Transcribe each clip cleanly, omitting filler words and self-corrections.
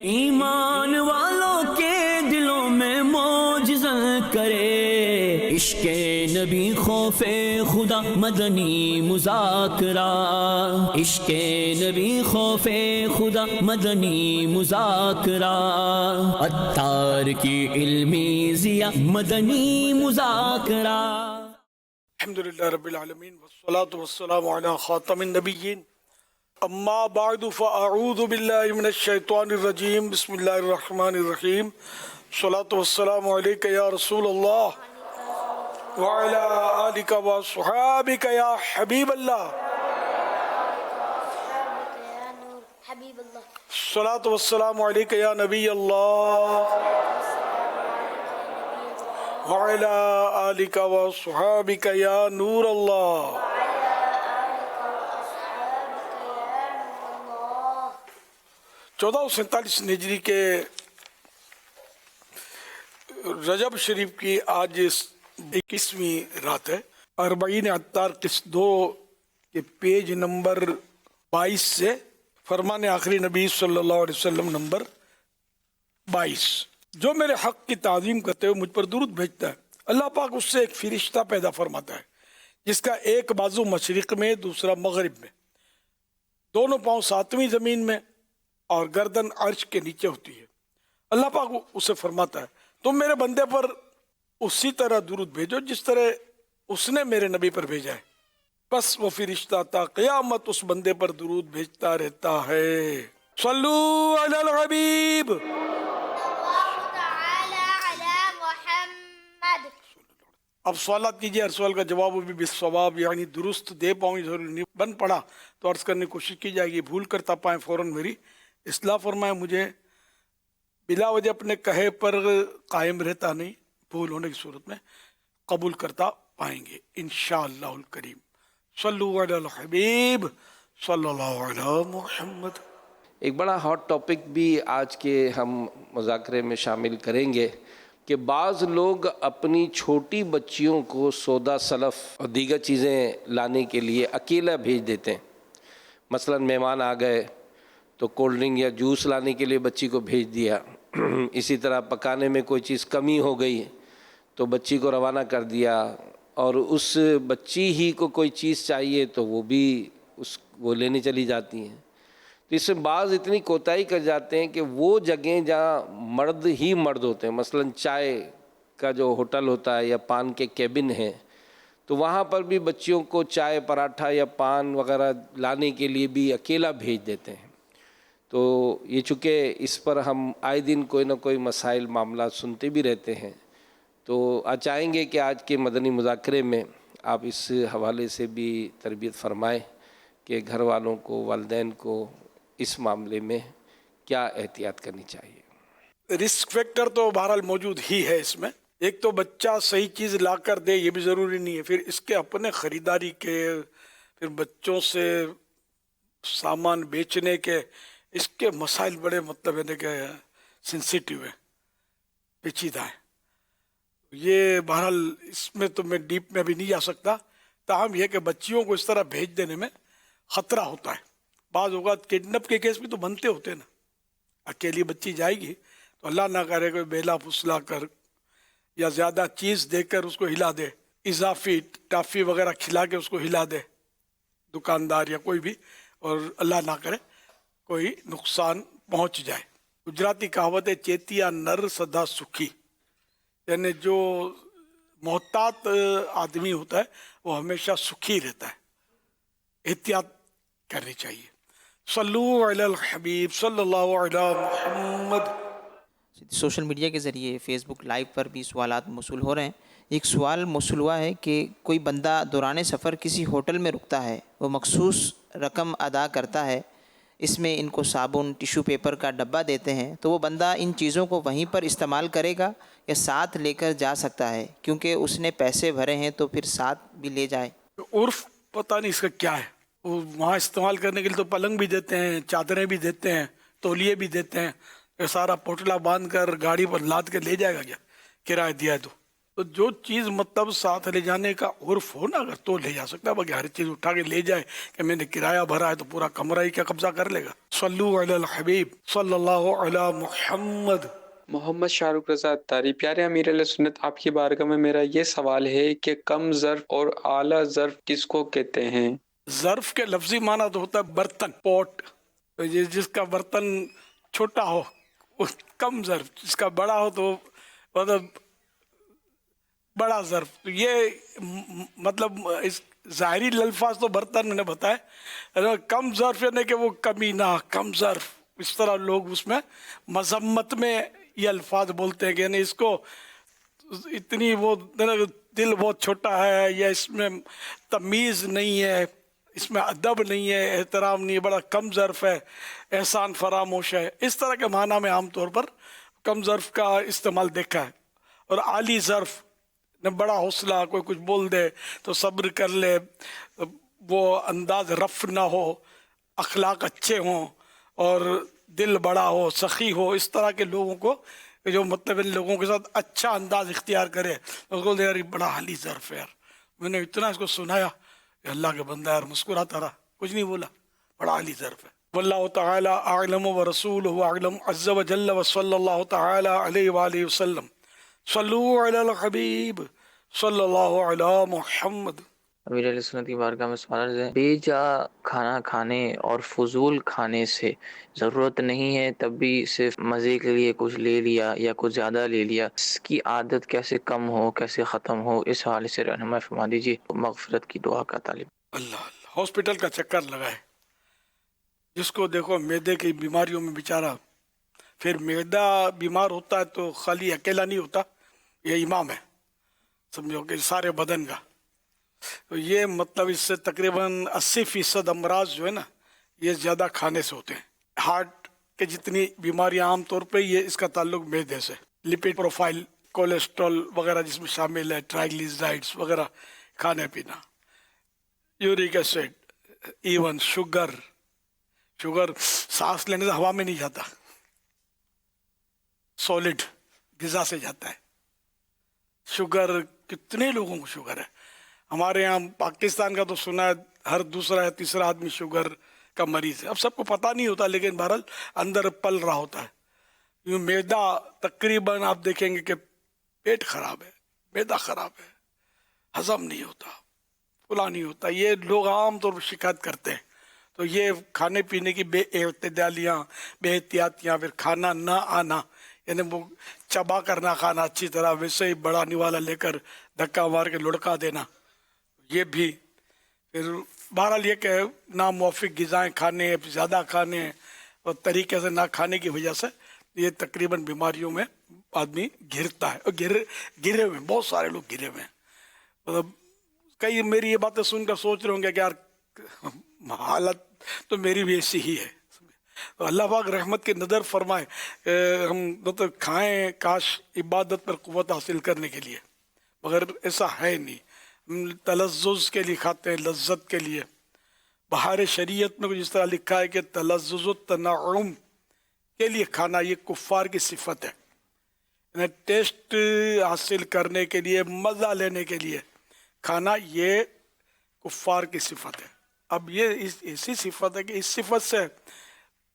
ایمان والوں کے دلوں میں معجزہ کرے، عشق نبی خوف خدا مدنی مذاکرہ، عشق نبی خوف خدا مدنی مذاکرہ، عطار کی علمی ضیا مدنی مذاکرہ۔ الحمدللہ رب العالمین والصلاة والسلام علی خاتم النبیین، اما بعد فاعوذ باللہ من الشیطان الرجیم، بسم اللہ الرحمن الرحیم، الصلاة والسلام علیک یا رسول اللہ وعلی آلک وصحابک یا حبیب اللہ، الصلاة والسلام علیک یا نبی اللہ وعلی آلک وصحابک یا نور اللہ۔ 1447 ہجری کے رجب شریف کی آج 21ویں رات ہے۔ اربعین عطار قسط 2 کے پیج نمبر 22 سے فرمان آخری نبی صلی اللہ علیہ وسلم نمبر 22۔ جو میرے حق کی تعظیم کرتے ہوئے مجھ پر درود بھیجتا ہے، اللہ پاک اس سے ایک فرشتہ پیدا فرماتا ہے جس کا ایک بازو مشرق میں دوسرا مغرب میں، دونوں پاؤں 7ویں زمین میں اور گردن عرش کے نیچے ہوتی ہے۔ اللہ پاک اسے فرماتا ہے تم میرے بندے پر اسی طرح درود بھیجو جس طرح اس نے میرے نبی پر بھیجا ہے، بس وہ فرشتہ تا قیامت اس بندے پر درود بھیجتا رہتا ہے۔ صلو علی الحبیب۔ اب سوالات کیجئے، ہر سوال کا جواب بھی بالصواب یعنی درست دے پاؤں، ضروری نہیں بن پڑا تو عرض کرنے کی کوشش کی جائے گی، بھول کرتا پائیں فوراً میری اصلاح فرمائیں، مجھے بلا وجہ اپنے کہے پر قائم رہتا نہیں، بھول ہونے کی صورت میں قبول کرتا پائیں گے انشاءاللہ الکریم۔ صلو علی الحبیب صلی اللہ علی محمد۔ ایک بڑا ہاٹ ٹاپک بھی آج کے ہم مذاکرے میں شامل کریں گے کہ بعض لوگ اپنی چھوٹی بچیوں کو سودا سلف اور دیگر چیزیں لانے کے لیے اکیلا بھیج دیتے ہیں۔ مثلا مہمان آ گئے تو کولڈ ڈرنک یا جوس لانے کے لیے بچی کو بھیج دیا، اسی طرح پکانے میں کوئی چیز کمی ہو گئی تو بچی کو روانہ کر دیا، اور اس بچی ہی کو کوئی چیز چاہیے تو وہ بھی وہ لینے چلی جاتی ہیں۔ تو اس سے بعض اتنی کوتاہی کر جاتے ہیں کہ وہ جگہیں جہاں مرد ہی مرد ہوتے ہیں، مثلا چائے کا جو ہوٹل ہوتا ہے یا پان کے کیبن ہیں، تو وہاں پر بھی بچیوں کو چائے پراٹھا یا پان وغیرہ لانے کے لیے بھی اکیلا بھیج دیتے ہیں۔ تو یہ چونکہ اس پر ہم آئے دن کوئی نہ کوئی مسائل معاملات سنتے بھی رہتے ہیں، تو چاہیں گے کہ آج کے مدنی مذاکرے میں آپ اس حوالے سے بھی تربیت فرمائیں کہ گھر والوں کو، والدین کو اس معاملے میں کیا احتیاط کرنی چاہیے۔ رسک فیکٹر تو بہرحال موجود ہی ہے اس میں، ایک تو بچہ صحیح چیز لا کر دے یہ بھی ضروری نہیں ہے، پھر اس کے اپنے خریداری کے، پھر بچوں سے سامان بیچنے کے، اس کے مسائل بڑے مطلب ہے کہ سینسیٹیو ہے، پیچیدہ ہے۔ یہ بہرحال اس میں تو میں ڈیپ میں بھی نہیں جا سکتا، تاہم یہ کہ بچیوں کو اس طرح بھیج دینے میں خطرہ ہوتا ہے۔ بعض اوقات کڈنپ کے کیس بھی تو بنتے ہوتے ہیں نا، اکیلی بچی جائے گی تو اللہ نہ کرے کوئی بیلا پھسلا کر یا زیادہ چیز دے کر اس کو ہلا دے، اضافی ٹافی وغیرہ کھلا کے اس کو ہلا دے دکاندار یا کوئی بھی، اور اللہ نہ کرے کوئی نقصان پہنچ جائے۔ گجراتی کہاوت ہے چیتیا نر سدا سکھی، یعنی جو محتاط آدمی ہوتا ہے وہ ہمیشہ سکھی رہتا ہے، احتیاط کرنی چاہیے۔ صلو علی الحبیب صلی اللہ علی محمد۔ سوشل میڈیا کے ذریعے فیس بک لائیو پر بھی سوالات موصول ہو رہے ہیں۔ ایک سوال موصول ہوا ہے کہ کوئی بندہ دوران سفر کسی ہوٹل میں رکتا ہے، وہ مخصوص رقم ادا کرتا ہے، اس میں ان کو صابن، ٹیشو پیپر کا ڈبہ دیتے ہیں، تو وہ بندہ ان چیزوں کو وہیں پر استعمال کرے گا یا ساتھ لے کر جا سکتا ہے؟ کیونکہ اس نے پیسے بھرے ہیں تو پھر ساتھ بھی لے جائے۔ عرف پتہ نہیں اس کا کیا ہے، وہ وہاں استعمال کرنے کے لیے تو پلنگ بھی دیتے ہیں، چادریں بھی دیتے ہیں، تولیے بھی دیتے ہیں، یہ سارا پوٹلا باندھ کر گاڑی پر لاد کے لے جائے گا کیا؟ کرایہ دیا ہے تو تو جو چیز مطلب ساتھ لے جانے کا عرف ہو نا اگر تو لے جا سکتا ہے، باقی ہر چیز اٹھا کے لے جائے کہ میں نے کرایہ بھرا ہے تو پورا کمرہ ہی کیا قبضہ کر لے گا. صلو علی الحبیب صلی اللہ علی محمد. محمد شاہ رخ رضا اتاری. پیارے امیر علیہ سنت، آپ کی بارگاہ میں میرا یہ سوال ہے کہ کم ظرف اور اعلیٰ ظرف کس کو کہتے ہیں؟ ظرف کے لفظی معنی تو ہوتا ہے برتن، پوٹ. جس کا برتن چھوٹا ہو وہ کم ظرف، جس کا بڑا ہو تو مطلب بڑا ظرف. تو یہ مطلب اس ظاہری الفاظ تو برتن میں نے بتایا، کم ظرف یعنی کہ وہ کمی نہ، کم ظرف. اس طرح لوگ اس میں مذمت میں یہ الفاظ بولتے ہیں کہ یعنی اس کو اتنی وہ دل بہت چھوٹا ہے، یا اس میں تمیز نہیں ہے، اس میں ادب نہیں ہے، احترام نہیں ہے، بڑا کم ظرف ہے، احسان فراموش ہے. اس طرح کے معنی میں عام طور پر کم ظرف کا استعمال دیکھا ہے. اور عالی ظرف نہ، بڑا حوصلہ، کوئی کچھ بول دے تو صبر کر لے، وہ انداز رف نہ ہو، اخلاق اچھے ہوں اور دل بڑا ہو، سخی ہو. اس طرح کے لوگوں کو جو مطلب ان لوگوں کے ساتھ اچھا انداز اختیار کرے، اس کو یار بڑا عالی ظرف ہے، یار میں نے اتنا اس کو سنایا کہ اللہ کے بندہ یار مسکراتا رہا، کچھ نہیں بولا، بڑا عالی ظرف ہے. واللہ تعالی اعلم ورسولہ اعلم عز وجل وصلی اللہ تعالی علیہ وآلہ وسلم. صلو علی الحبیب صلی اللہ علی محمد. امیر علیہ سنت کی بارگاہ میں سوال ہے، بے جا کھانا کھانے اور فضول کھانے سے ضرورت نہیں ہے تب بھی صرف مزے کے لیے کچھ لے لیا یا کچھ زیادہ لے لیا، اس کی عادت کیسے کم ہو، کیسے ختم ہو، اس حوالے سے رہنمائی فرما دیجیے. مغفرت کی دعا کا طالب. اللہ اللہ. ہاسپٹل کا چکر لگائے، جس کو دیکھو معدے کی بیماریوں میں بیچارہ، پھر معدہ بیمار ہوتا ہے تو خالی اکیلا نہیں ہوتا، یہ امام ہے سمجھو کہ سارے بدن کا. تو یہ مطلب اس سے تقریباً 80% امراض جو ہے نا یہ زیادہ کھانے سے ہوتے ہیں. ہارٹ کے جتنی بیماریاں عام طور پہ یہ اس کا تعلق معدے سے، لپڈ پروفائل، کولیسٹرول وغیرہ جس میں شامل ہے، ٹرائیگلیسرائڈز وغیرہ کھانے پینا، یورک ایسڈ، ایون شوگر سانس لینے سے ہوا میں نہیں جاتا، سالڈ غذا سے جاتا ہے. شوگر کتنے لوگوں کو شوگر ہے ہمارے یہاں پاکستان کا تو سنا ہے ہر دوسرا یا تیسرا آدمی شوگر کا مریض ہے. اب سب کو پتہ نہیں ہوتا لیکن بہرحال اندر پل رہا ہوتا ہے. یوں معدہ تقریباً آپ دیکھیں گے کہ پیٹ خراب ہے، معدہ خراب ہے، ہضم نہیں ہوتا، پھلا نہیں ہوتا، یہ لوگ عام طور پر شکایت کرتے ہیں. تو یہ کھانے پینے کی بے اعتدالیاں، بے احتیاطیاں، پھر کھانا نہ آنا، یعنی وہ چبا کر نہ کھانا اچھی طرح، ویسے ہی بڑا نوالا لے کر دھکا مار کے لڑکا دینا، یہ بھی. پھر بہرحال یہ کہ ناموافق غذائیں کھانے، زیادہ کھانے اور طریقے سے نہ کھانے کی وجہ سے یہ تقریباً بیماریوں میں آدمی گھرتا ہے. اور گرے ہوئے بہت سارے لوگ گرے ہوئے ہیں. مطلب کئی میری یہ باتیں سن کر سوچ رہے ہوں گے کہ یار حالت تو میری بھی ایسی ہی ہے. تو اللہ پاک رحمت کی نظر فرمائے ہم مطلب کھائیں کاش عبادت پر قوت حاصل کرنے کے لیے، مگر ایسا ہے نہیں. ہم تلذذ کے لیے کھاتے ہیں، لذت کے لیے. بہار شریعت میں جس طرح لکھا ہے کہ تلذذ و تنعم کے لیے کھانا یہ کفار کی صفت ہے، یعنی ٹیسٹ حاصل کرنے کے لیے، مزہ لینے کے لیے کھانا یہ کفار کی صفت ہے. اب یہ ایسی صفت ہے کہ اس صفت سے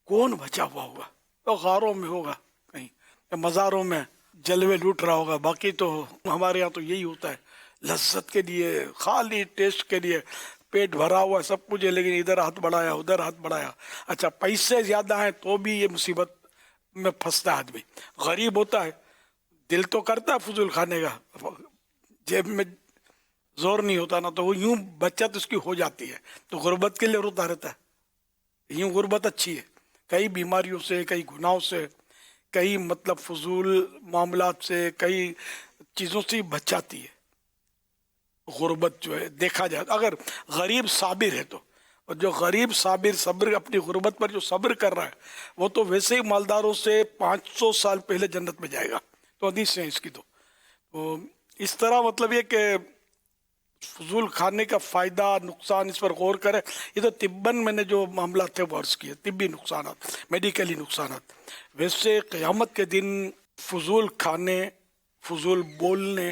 کون بچا ہوا ہوگا؟ تو غاروں میں ہوگا کہیں، یا مزاروں میں جلوے لوٹ رہا ہوگا. باقی تو ہمارے یہاں تو یہی ہوتا ہے، لذت کے لیے، خالی ٹیسٹ کے لیے. پیٹ بھرا ہوا ہے، سب کچھ ہے، لیکن ادھر ہاتھ بڑھایا ادھر ہاتھ بڑھایا. اچھا پیسے زیادہ ہیں تو بھی یہ مصیبت میں پھنستا ہے آدمی. غریب ہوتا ہے دل تو کرتا ہے فضول کھانے کا، جیب میں زور نہیں ہوتا نا، تو وہ یوں بچت اس کی ہو جاتی ہے، تو غربت کے لیے روتا رہتا ہے. یوں غربت اچھی ہے، کئی بیماریوں سے، کئی گناہوں سے، کئی مطلب فضول معاملات سے، کئی چیزوں سے بچاتی ہے غربت جو ہے. دیکھا جائے اگر غریب صابر ہے تو، اور جو غریب صبر اپنی غربت پر جو صبر کر رہا ہے وہ تو ویسے ہی مالداروں سے 500 سال پہلے جنت میں جائے گا. تو حدیث ہیں اس کی. تو اس طرح مطلب یہ کہ فضول کھانے کا فائدہ نقصان اس پر غور کرے. یہ تو طباً میں نے جو معاملات تھے وہ عرض کیے، طبی نقصانات، میڈیکلی نقصانات. ویسے قیامت کے دن فضول کھانے، فضول بولنے،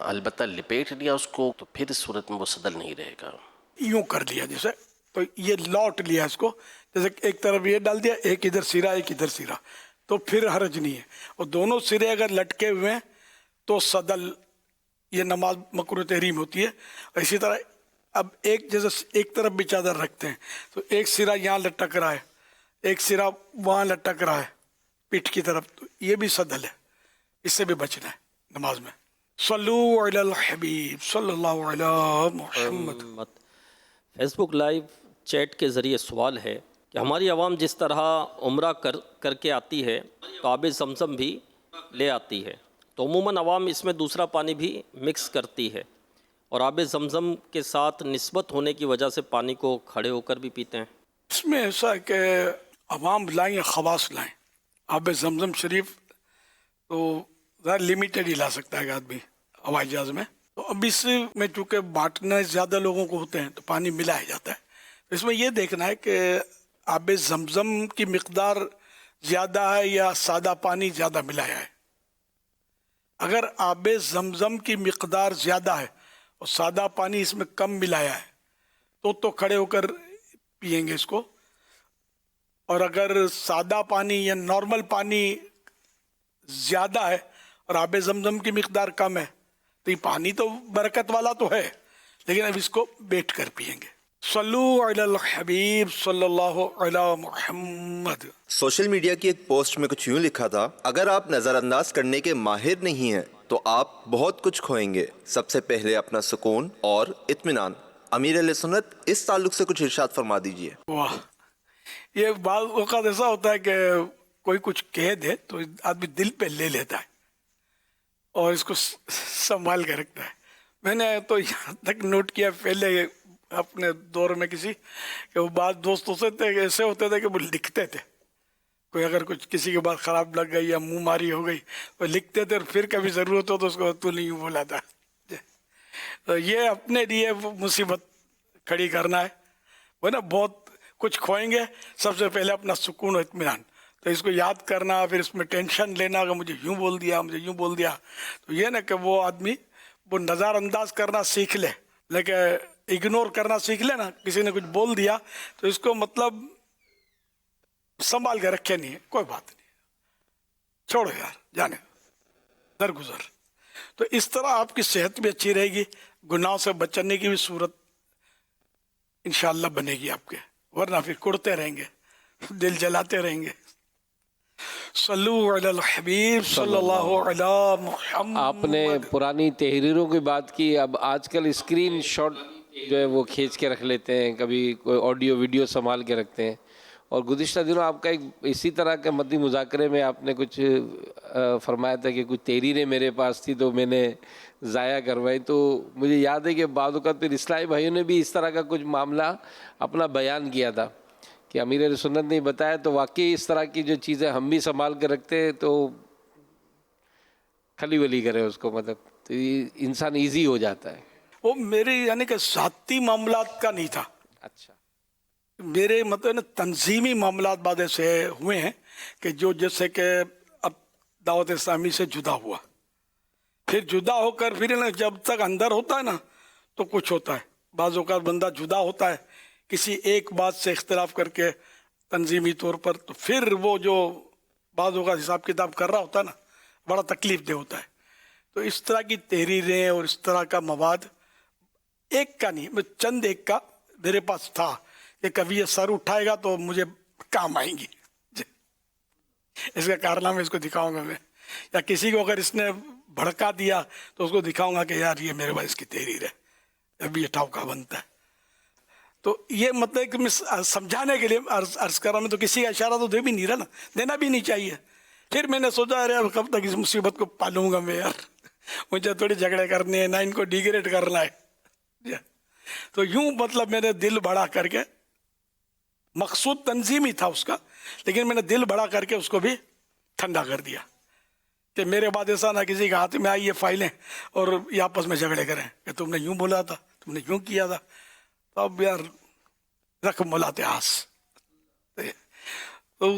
البتہ لپیٹ لیا اس کو تو پھر اس صورت میں وہ سدل نہیں رہے گا. یوں کر لیا جیسے، تو یہ لوٹ لیا اس کو، جیسے ایک طرف یہ ڈال دیا، ایک ادھر سرا ایک ادھر سرا، تو پھر حرج نہیں ہے. اور دونوں سرے اگر لٹکے ہوئے ہیں تو سدل، یہ نماز مکروہ تحریم ہوتی ہے. اسی طرح اب ایک جیسے ایک طرف بھی چادر رکھتے ہیں تو ایک سرا یہاں لٹک رہا ہے، ایک سرا وہاں لٹک رہا ہے پیٹھ کی طرف، تو یہ بھی سدل ہے، اس سے بھی بچنا ہے نماز میں. صلو علی الحبیب صلی اللہ علی محمد. فیس بک لائیو چیٹ کے ذریعے سوال ہے کہ ہماری عوام جس طرح عمرہ کر کے آتی ہے تو آب زمزم بھی لے آتی ہے، تو عموماً عوام اس میں دوسرا پانی بھی مکس کرتی ہے اور آب زمزم کے ساتھ نسبت ہونے کی وجہ سے پانی کو کھڑے ہو کر بھی پیتے ہیں. اس میں ایسا ہے کہ عوام لائیں یا خواص لائیں. آب زمزم شریف تو ذرا لمیٹڈ ہی لا سکتا ہے آدمی ہوائی جہاز میں، تو اب اس میں چونکہ بانٹنا زیادہ لوگوں کو ہوتے ہیں تو پانی ملایا جاتا ہے. اس میں یہ دیکھنا ہے کہ آب زمزم کی مقدار زیادہ ہے یا سادہ پانی زیادہ ملایا ہے. اگر آب زمزم کی مقدار زیادہ ہے اور سادہ پانی اس میں کم ملایا ہے تو کھڑے ہو کر پئیں گے اس کو. اور اگر سادہ پانی یا نارمل پانی زیادہ ہے اور آب زمزم کی مقدار کم ہے تو یہ پانی تو برکت والا تو ہے، لیکن اب اس کو بیٹھ کر پئیں گے. صلو علی الحبیب صلی اللہ علی محمد. سوشل میڈیا کی ایک پوسٹ میں کچھ یوں لکھا تھا، اگر آپ نظر انداز کرنے کے ماہر نہیں ہیں تو آپ بہت کچھ کھوئیں گے، سب سے پہلے اپنا سکون اور اطمینان. امیر اہل سنت اس تعلق سے کچھ ارشاد فرما دیجئے. واہ، یہ بعض اوقات ایسا ہوتا ہے کہ کوئی کچھ کہہ دے تو آدمی دل پہ لے لیتا ہے اور اس کو سنبھال کے رکھتا ہے. میں نے تو یہاں تک نوٹ کیا پہلے اپنے دور میں کسی کہ وہ بعض دوست ایسے ہوتے تھے کہ وہ لکھتے تھے، کوئی اگر کچھ کسی کے بعد خراب لگ گئی یا منہ ماری ہو گئی وہ لکھتے تھے، اور پھر کبھی ضرورت ہو تو اس کو تو نہیں بولا تھا. تو یہ اپنے لیے مصیبت کھڑی کرنا ہے، وہ نا بہت کچھ کھوئیں گے. سب سے پہلے اپنا سکون و اطمینان، تو اس کو یاد کرنا، پھر اس میں ٹینشن لینا کہ مجھے یوں بول دیا مجھے یوں بول دیا. تو یہ نا کہ وہ آدمی وہ نظر انداز کرنا سیکھ لے، لیکن اگنور کرنا سیکھ لے نا. کسی نے کچھ بول دیا تو اس کو مطلب سنبھال کے رکھے نہیں ہے، کوئی بات نہیں، چھوڑو یار جانے درگزر. تو اس طرح آپ کی صحت بھی اچھی رہے گی، گناہوں سے بچنے کی بھی صورت انشاءاللہ بنے گی آپ کے، ورنہ پھر کڑتے رہیں گے، دل جلاتے رہیں گے. صلو علی الحبیب صلی اللہ علی محمد. آپ نے پرانی تحریروں کی بات کی، اب آج کل اسکرین شاٹ جو ہے وہ کھینچ کے رکھ لیتے ہیں، کبھی کوئی آڈیو ویڈیو سنبھال کے رکھتے ہیں. اور گزشتہ دنوں آپ کا ایک اسی طرح کے مدنی مذاکرے میں آپ نے کچھ فرمایا تھا کہ کچھ تحریریں میرے پاس تھی تو میں نے ضائع کروائی. تو مجھے یاد ہے کہ بعض اوقات پھر اسلامی بھائیوں نے بھی اس طرح کا کچھ معاملہ اپنا بیان کیا تھا کہ امیر اہل سنت نے بتایا. تو واقعی اس طرح کی جو چیزیں ہم بھی سنبھال کے رکھتے ہیں تو کھلی ولی کرے اس کو، مطلب تو انسان ایزی ہو جاتا ہے. وہ میرے یعنی کہ ذاتی معاملات کا نہیں تھا. اچھا، میرے مطلب تنظیمی معاملات بعد سے ہوئے ہیں کہ جو جیسے کہ اب دعوت اسلامی سے جدا ہوا، پھر جدا ہو کر پھر جب تک اندر ہوتا ہے نا تو کچھ ہوتا ہے. بعض اوقات بندہ جدا ہوتا ہے کسی ایک بات سے اختلاف کر کے تنظیمی طور پر، تو پھر وہ جو بعض اوقات حساب کتاب کر رہا ہوتا ہے نا بڑا تکلیف دہ ہوتا ہے. تو اس طرح کی تحریریں اور اس طرح کا مواد ایک کا نہیں، چند ایک کا میرے پاس تھا کہ کبھی یہ سر اٹھائے گا تو مجھے کام آئیں گی، اس کا کارنامہ اس کو دکھاؤں گا میں، یا کسی کو اگر اس نے بھڑکا دیا تو اس کو دکھاؤں گا کہ یار یہ میرے پاس اس کی تحریر ہے، ابھی یہ ٹھوکا بنتا ہے. تو یہ مطلب کہ میں سمجھانے کے لیے عرض کر رہا ہوں. میں تو کسی کا اشارہ تو دے بھی نہیں رہا نا، دینا بھی نہیں چاہیے. پھر میں نے سوچا ارے اب کب تک اس مصیبت کو پالوں گا میں یار، مجھے تھوڑی جھگڑے کرنے ہیں، نہ ان کو ڈیگریڈ کرنا ہے. تو یوں مطلب میں نے دل بڑا کر کے، مقصود تنظیمی تھا اس کا، لیکن میں نے دل بڑا کر کے اس کو بھی ٹھنڈا کر دیا کہ میرے بعد ایسا نہ کسی کے ہاتھ میں آئی یہ فائلیں اور یہ آپس میں جھگڑے کریں کہ تم نے یوں بولا تھا، تم نے یوں کیا تھا. تو اب یار رقم ملاتے آس. تو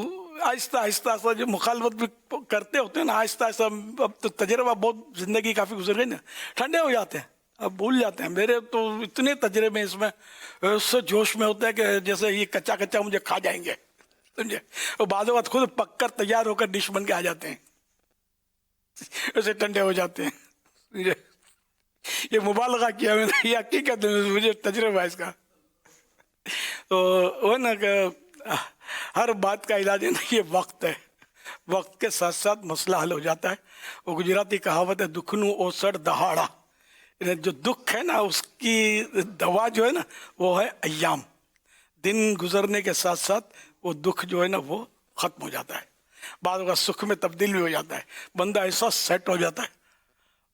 آہستہ آہستہ جو مخالفت بھی کرتے ہوتے ہیں نا، آہستہ آہستہ اب تو تجربہ بہت زندگی کافی گزر گئی نا، ٹھنڈے ہو جاتے ہیں، اب بھول جاتے ہیں. میرے تو اتنے تجربے اس میں اس سے جوش میں ہوتا ہے کہ جیسے یہ کچا کچا مجھے کھا جائیں گے، سمجھے. اور بعض اوقات خود پک کر تیار ہو کر ڈش بن کے آ جاتے ہیں، اسے ٹھنڈے ہو جاتے ہیں، سمجھے. یہ مبالغہ کیا میں نے، یہ حقیقت مجھے تجربہ ہے اس کا. تو وہ نا کہ ہر بات کا علاج ہے نا، یہ وقت ہے، وقت کے ساتھ ساتھ مسئلہ حل ہو جاتا ہے. وہ گجراتی کہاوت ہے دکھنو اوسڑ دہاڑا، جو دکھ ہے نا اس کی دوا جو ہے نا وہ ہے ایام. دن گزرنے کے ساتھ ساتھ وہ دکھ جو ہے نا وہ ختم ہو جاتا ہے، بعض اوقات سکھ میں تبدیل بھی ہو جاتا ہے، بندہ ایسا سیٹ ہو جاتا ہے.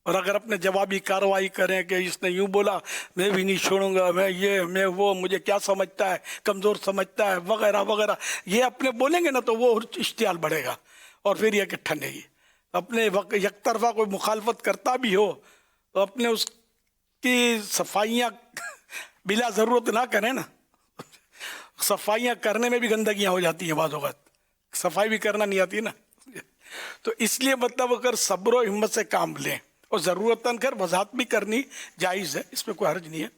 اور اگر اپنے جوابی کارروائی کریں کہ اس نے یوں بولا میں بھی نہیں چھوڑوں گا، میں یہ میں وہ، مجھے کیا سمجھتا ہے، کمزور سمجھتا ہے وغیرہ وغیرہ، یہ اپنے بولیں گے نا تو وہ اشتعال بڑھے گا اور پھر یہ کہ ٹھنڈے گی. اپنے یک طرفہ کوئی مخالفت کرتا بھی ہو تو اپنے اس کی صفائیاں بلا ضرورت نہ کریں نا. صفائیاں کرنے میں بھی گندگیاں ہو جاتی ہیں، بعض اوقات صفائی بھی کرنا نہیں آتی نا. تو اس لیے مطلب اگر صبر و ہمت سے کام لیں اور ضرورتاً کر وضاحت بھی کرنی جائز ہے، اس میں کوئی حرج نہیں ہے.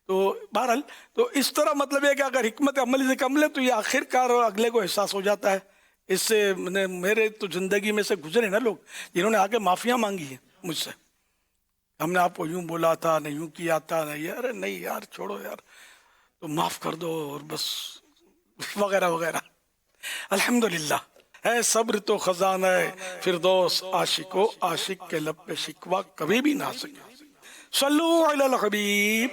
تو بہرحال تو اس طرح مطلب ہے کہ اگر حکمت عملی سے کم لے تو یہ آخر کار اگلے کو احساس ہو جاتا ہے. اس سے میرے تو زندگی میں سے گزرے نا لوگ جنہوں نے آگے معافیاں مانگی ہیں مجھ سے، ہم نے آپ کو یوں بولا تھا، نہ یوں کیا تھا، نہ یہ، ارے نہیں یار چھوڑو یار تو معاف کر دو اور بس وغیرہ وغیرہ. الحمدللہ ہے صبر تو خزانہ ہے فردوس، عاشق و عاشق کے لب پہ شکوہ کبھی بھی نہ سکے. صلو علی الحبیب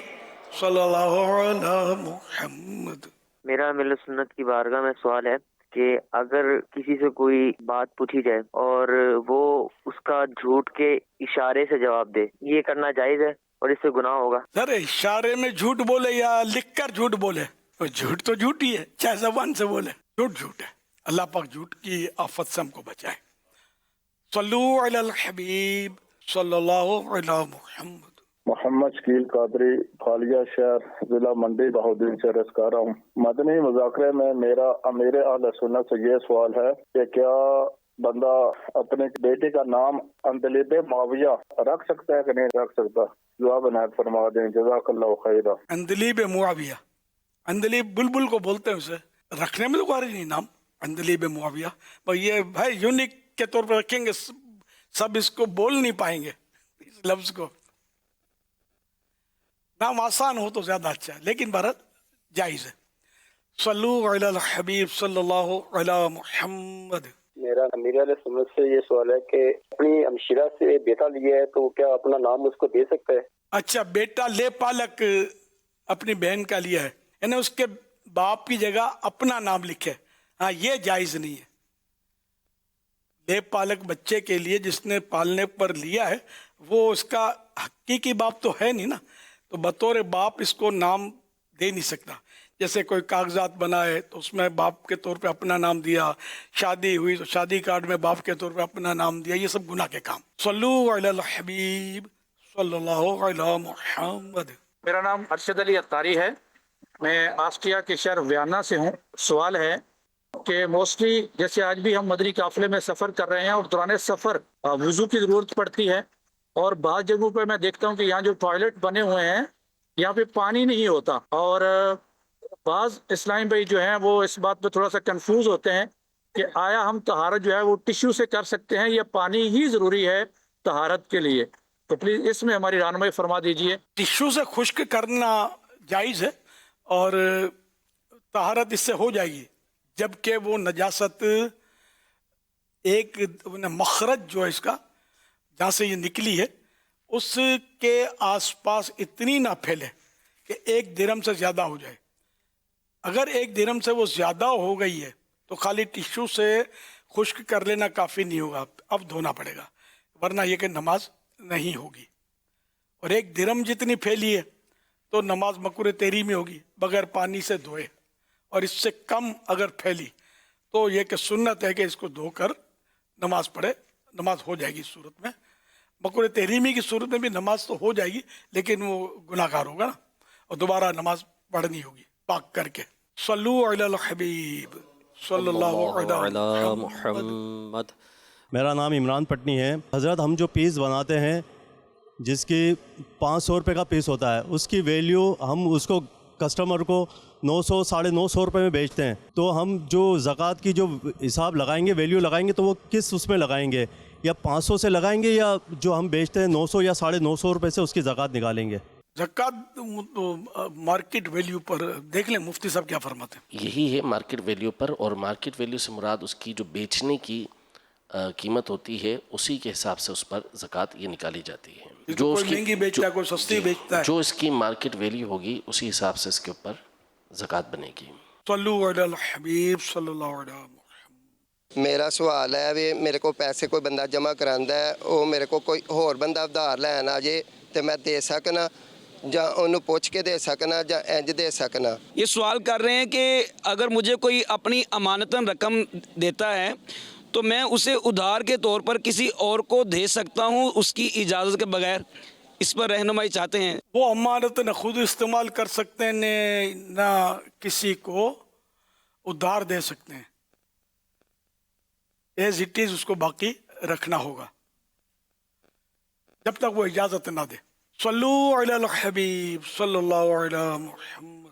صلی اللہ علی محمد. میرا امیر سنت کی بارگاہ میں سوال ہے کہ اگر کسی سے کوئی بات پوچھی جائے اور وہ اس کا جھوٹ کے اشارے سے جواب دے، یہ کرنا جائز ہے اور اس سے گناہ ہوگا؟ سر اشارے میں جھوٹ بولے یا لکھ کر جھوٹ بولے، جھوٹ تو جھوٹ ہی ہے، چاہے زبان سے بولے، جھوٹ جھوٹ ہے. اللہ پاک جھوٹ کی آفت سے ہم کو بچائے. صلو علی الحبیب صلی اللہ علی محمد. محمد شکیل قادری، فالیہ شہر، ضلع منڈی بہاؤالدین سے عرض کر رہا ہوں. مدنی مذاکرے میں میرا امیر اہل سنت سے یہ سوال ہے کہ کیا بندہ اپنے بیٹے کا نام عندلیب معاویہ رکھ سکتا ہے کہ نہیں رکھ سکتا؟ جواب عنایت فرما دیں، جزاک اللہ خیرہ. عندلیب معاویہ، عندلیب بلبل کو بولتے ہیں، اسے رکھنے میں تو کوئی حرج نہیں نام عندلیب معاویہ. پر یہ بھائی یونیک کے طور پر رکھیں گے، سب اس کو بول نہیں پائیں گے اس لفظ کو. نام آسان ہو تو زیادہ اچھا ہے، لیکن بہرحال جائز ہے. صلو علی الحبیب صلی اللہ علی محمد. میرا امیر علیہ سنت سے یہ سوال ہے کہ اپنی ہمشیرہ سے بیٹا لیا ہے تو کیا اپنا نام اس کو دے سکتا ہے؟ اچھا، بیٹا لے پالک اپنی بہن کا لیا ہے، یعنی اس کے باپ کی جگہ اپنا نام لکھے، ہاں یہ جائز نہیں ہے. لے پالک بچے کے لیے جس نے پالنے پر لیا ہے وہ اس کا حقیقی باپ تو ہے نہیں نا، تو بطور باپ اس کو نام دے نہیں سکتا. جیسے کوئی کاغذات بنائے تو اس میں باپ کے طور پہ اپنا نام دیا، شادی ہوئی تو شادی کارڈ میں باپ کے طور پہ اپنا نام دیا، یہ سب گناہ کے کام. صلو علی الحبیب صلی اللہ علی محمد. میرا نام ارشد علی اتاری ہے، میں آسٹریا کے شہر ویانا سے ہوں. سوال ہے کہ موسٹلی جیسے آج بھی ہم مدنی قافلے میں سفر کر رہے ہیں اور دوران سفر وضو کی ضرورت پڑتی ہے، اور بعض جگہوں پہ میں دیکھتا ہوں کہ یہاں جو ٹوائلٹ بنے ہوئے ہیں یہاں پہ پانی نہیں ہوتا، اور بعض اسلامی بھائی جو ہیں وہ اس بات پہ تھوڑا سا کنفیوز ہوتے ہیں کہ آیا ہم طہارت جو ہے وہ ٹشو سے کر سکتے ہیں یا پانی ہی ضروری ہے طہارت کے لیے؟ تو پلیز اس میں ہماری رہنمائی فرما دیجئے. ٹشو سے خشک کرنا جائز ہے اور طہارت اس سے ہو جائے گی، جبکہ وہ نجاست ایک مخرج جو ہے اس کا جہاں سے یہ نکلی ہے اس کے آس پاس اتنی نہ پھیلے کہ 1 درہم سے زیادہ ہو جائے. اگر 1 درہم سے وہ زیادہ ہو گئی ہے تو خالی ٹشو سے خشک کر لینا کافی نہیں ہوگا، اب دھونا پڑے گا، ورنہ یہ کہ نماز نہیں ہوگی. اور 1 درہم جتنی پھیلی ہے تو نماز مکروہ تحریمی ہوگی بغیر پانی سے دھوئے، اور اس سے کم اگر پھیلی تو یہ کہ سنت ہے کہ اس کو دھو کر نماز پڑھے، نماز ہو جائے گی. اس صورت میں مکروہ تحریمی کی صورت میں بھی نماز تو ہو جائے گی لیکن وہ گناہ گار ہوگا نا، اور دوبارہ نماز پڑھنی ہوگی پاک کر کے. صلو علی الحبیب صلی اللہ علی محمد. میرا نام عمران پٹنی ہے. حضرت ہم جو پیس بناتے ہیں جس کی 500 روپے کا پیس ہوتا ہے, اس کی ویلیو ہم اس کو کسٹمر کو 900 950 روپے میں بیچتے ہیں. تو ہم جو زکوٰۃ کی جو حساب لگائیں گے, ویلیو لگائیں گے, تو وہ کس اس میں لگائیں گے؟ یا 500 سے لگائیں گے, یا جو ہم بیچتے ہیں 900 یا 950 روپے سے اس کی زکوٰۃ نکالیں گے؟ زکوٰۃ مارکیٹ ویلیو پر دیکھ لیں مفتی صاحب کیا فرماتے ہیں. یہی ہے مارکیٹ ویلیو پر, اور مارکیٹ ویلیو سے مراد اس کی جو بیچنے کی قیمت ہوتی ہے اسی کے حساب سے اس پر زکوٰۃ یہ نکالی جاتی ہے. جو کوئی مہنگی بیچتا ہے, کوئی سستی بیچتا ہے, جو اس کی مارکیٹ ویلیو ہوگی اسی حساب سے اس کے اوپر زکوٰۃ بنے گی. صلو علی الحبیب صلی اللہ علیہ وسلم. میرا سوال ہے بھی میرے کو پیسے کوئی بندہ جمع کراندا ہے, وہ میرے کو کوئی اور بندہ ادھار لین آ جے تے میں دے سکنا, یا انہوں پوچھ کے دے سکنا, یا انج دے سکنا؟ یہ سوال کر رہے ہیں کہ اگر مجھے کوئی اپنی امانتاً رقم دیتا ہے تو میں اسے ادھار کے طور پر کسی اور کو دے سکتا ہوں اس کی اجازت کے بغیر؟ اس پر رہنمائی چاہتے ہیں. وہ امانت نہ خود استعمال کر سکتے ہیں نہ کسی کو ادھار دے سکتے ہیں. ایز اٹ از اس کو باقی رکھنا ہوگا جب تک وہ اجازت نہ دے. صلو علی الحبیب صلی اللہ علیہ محمد.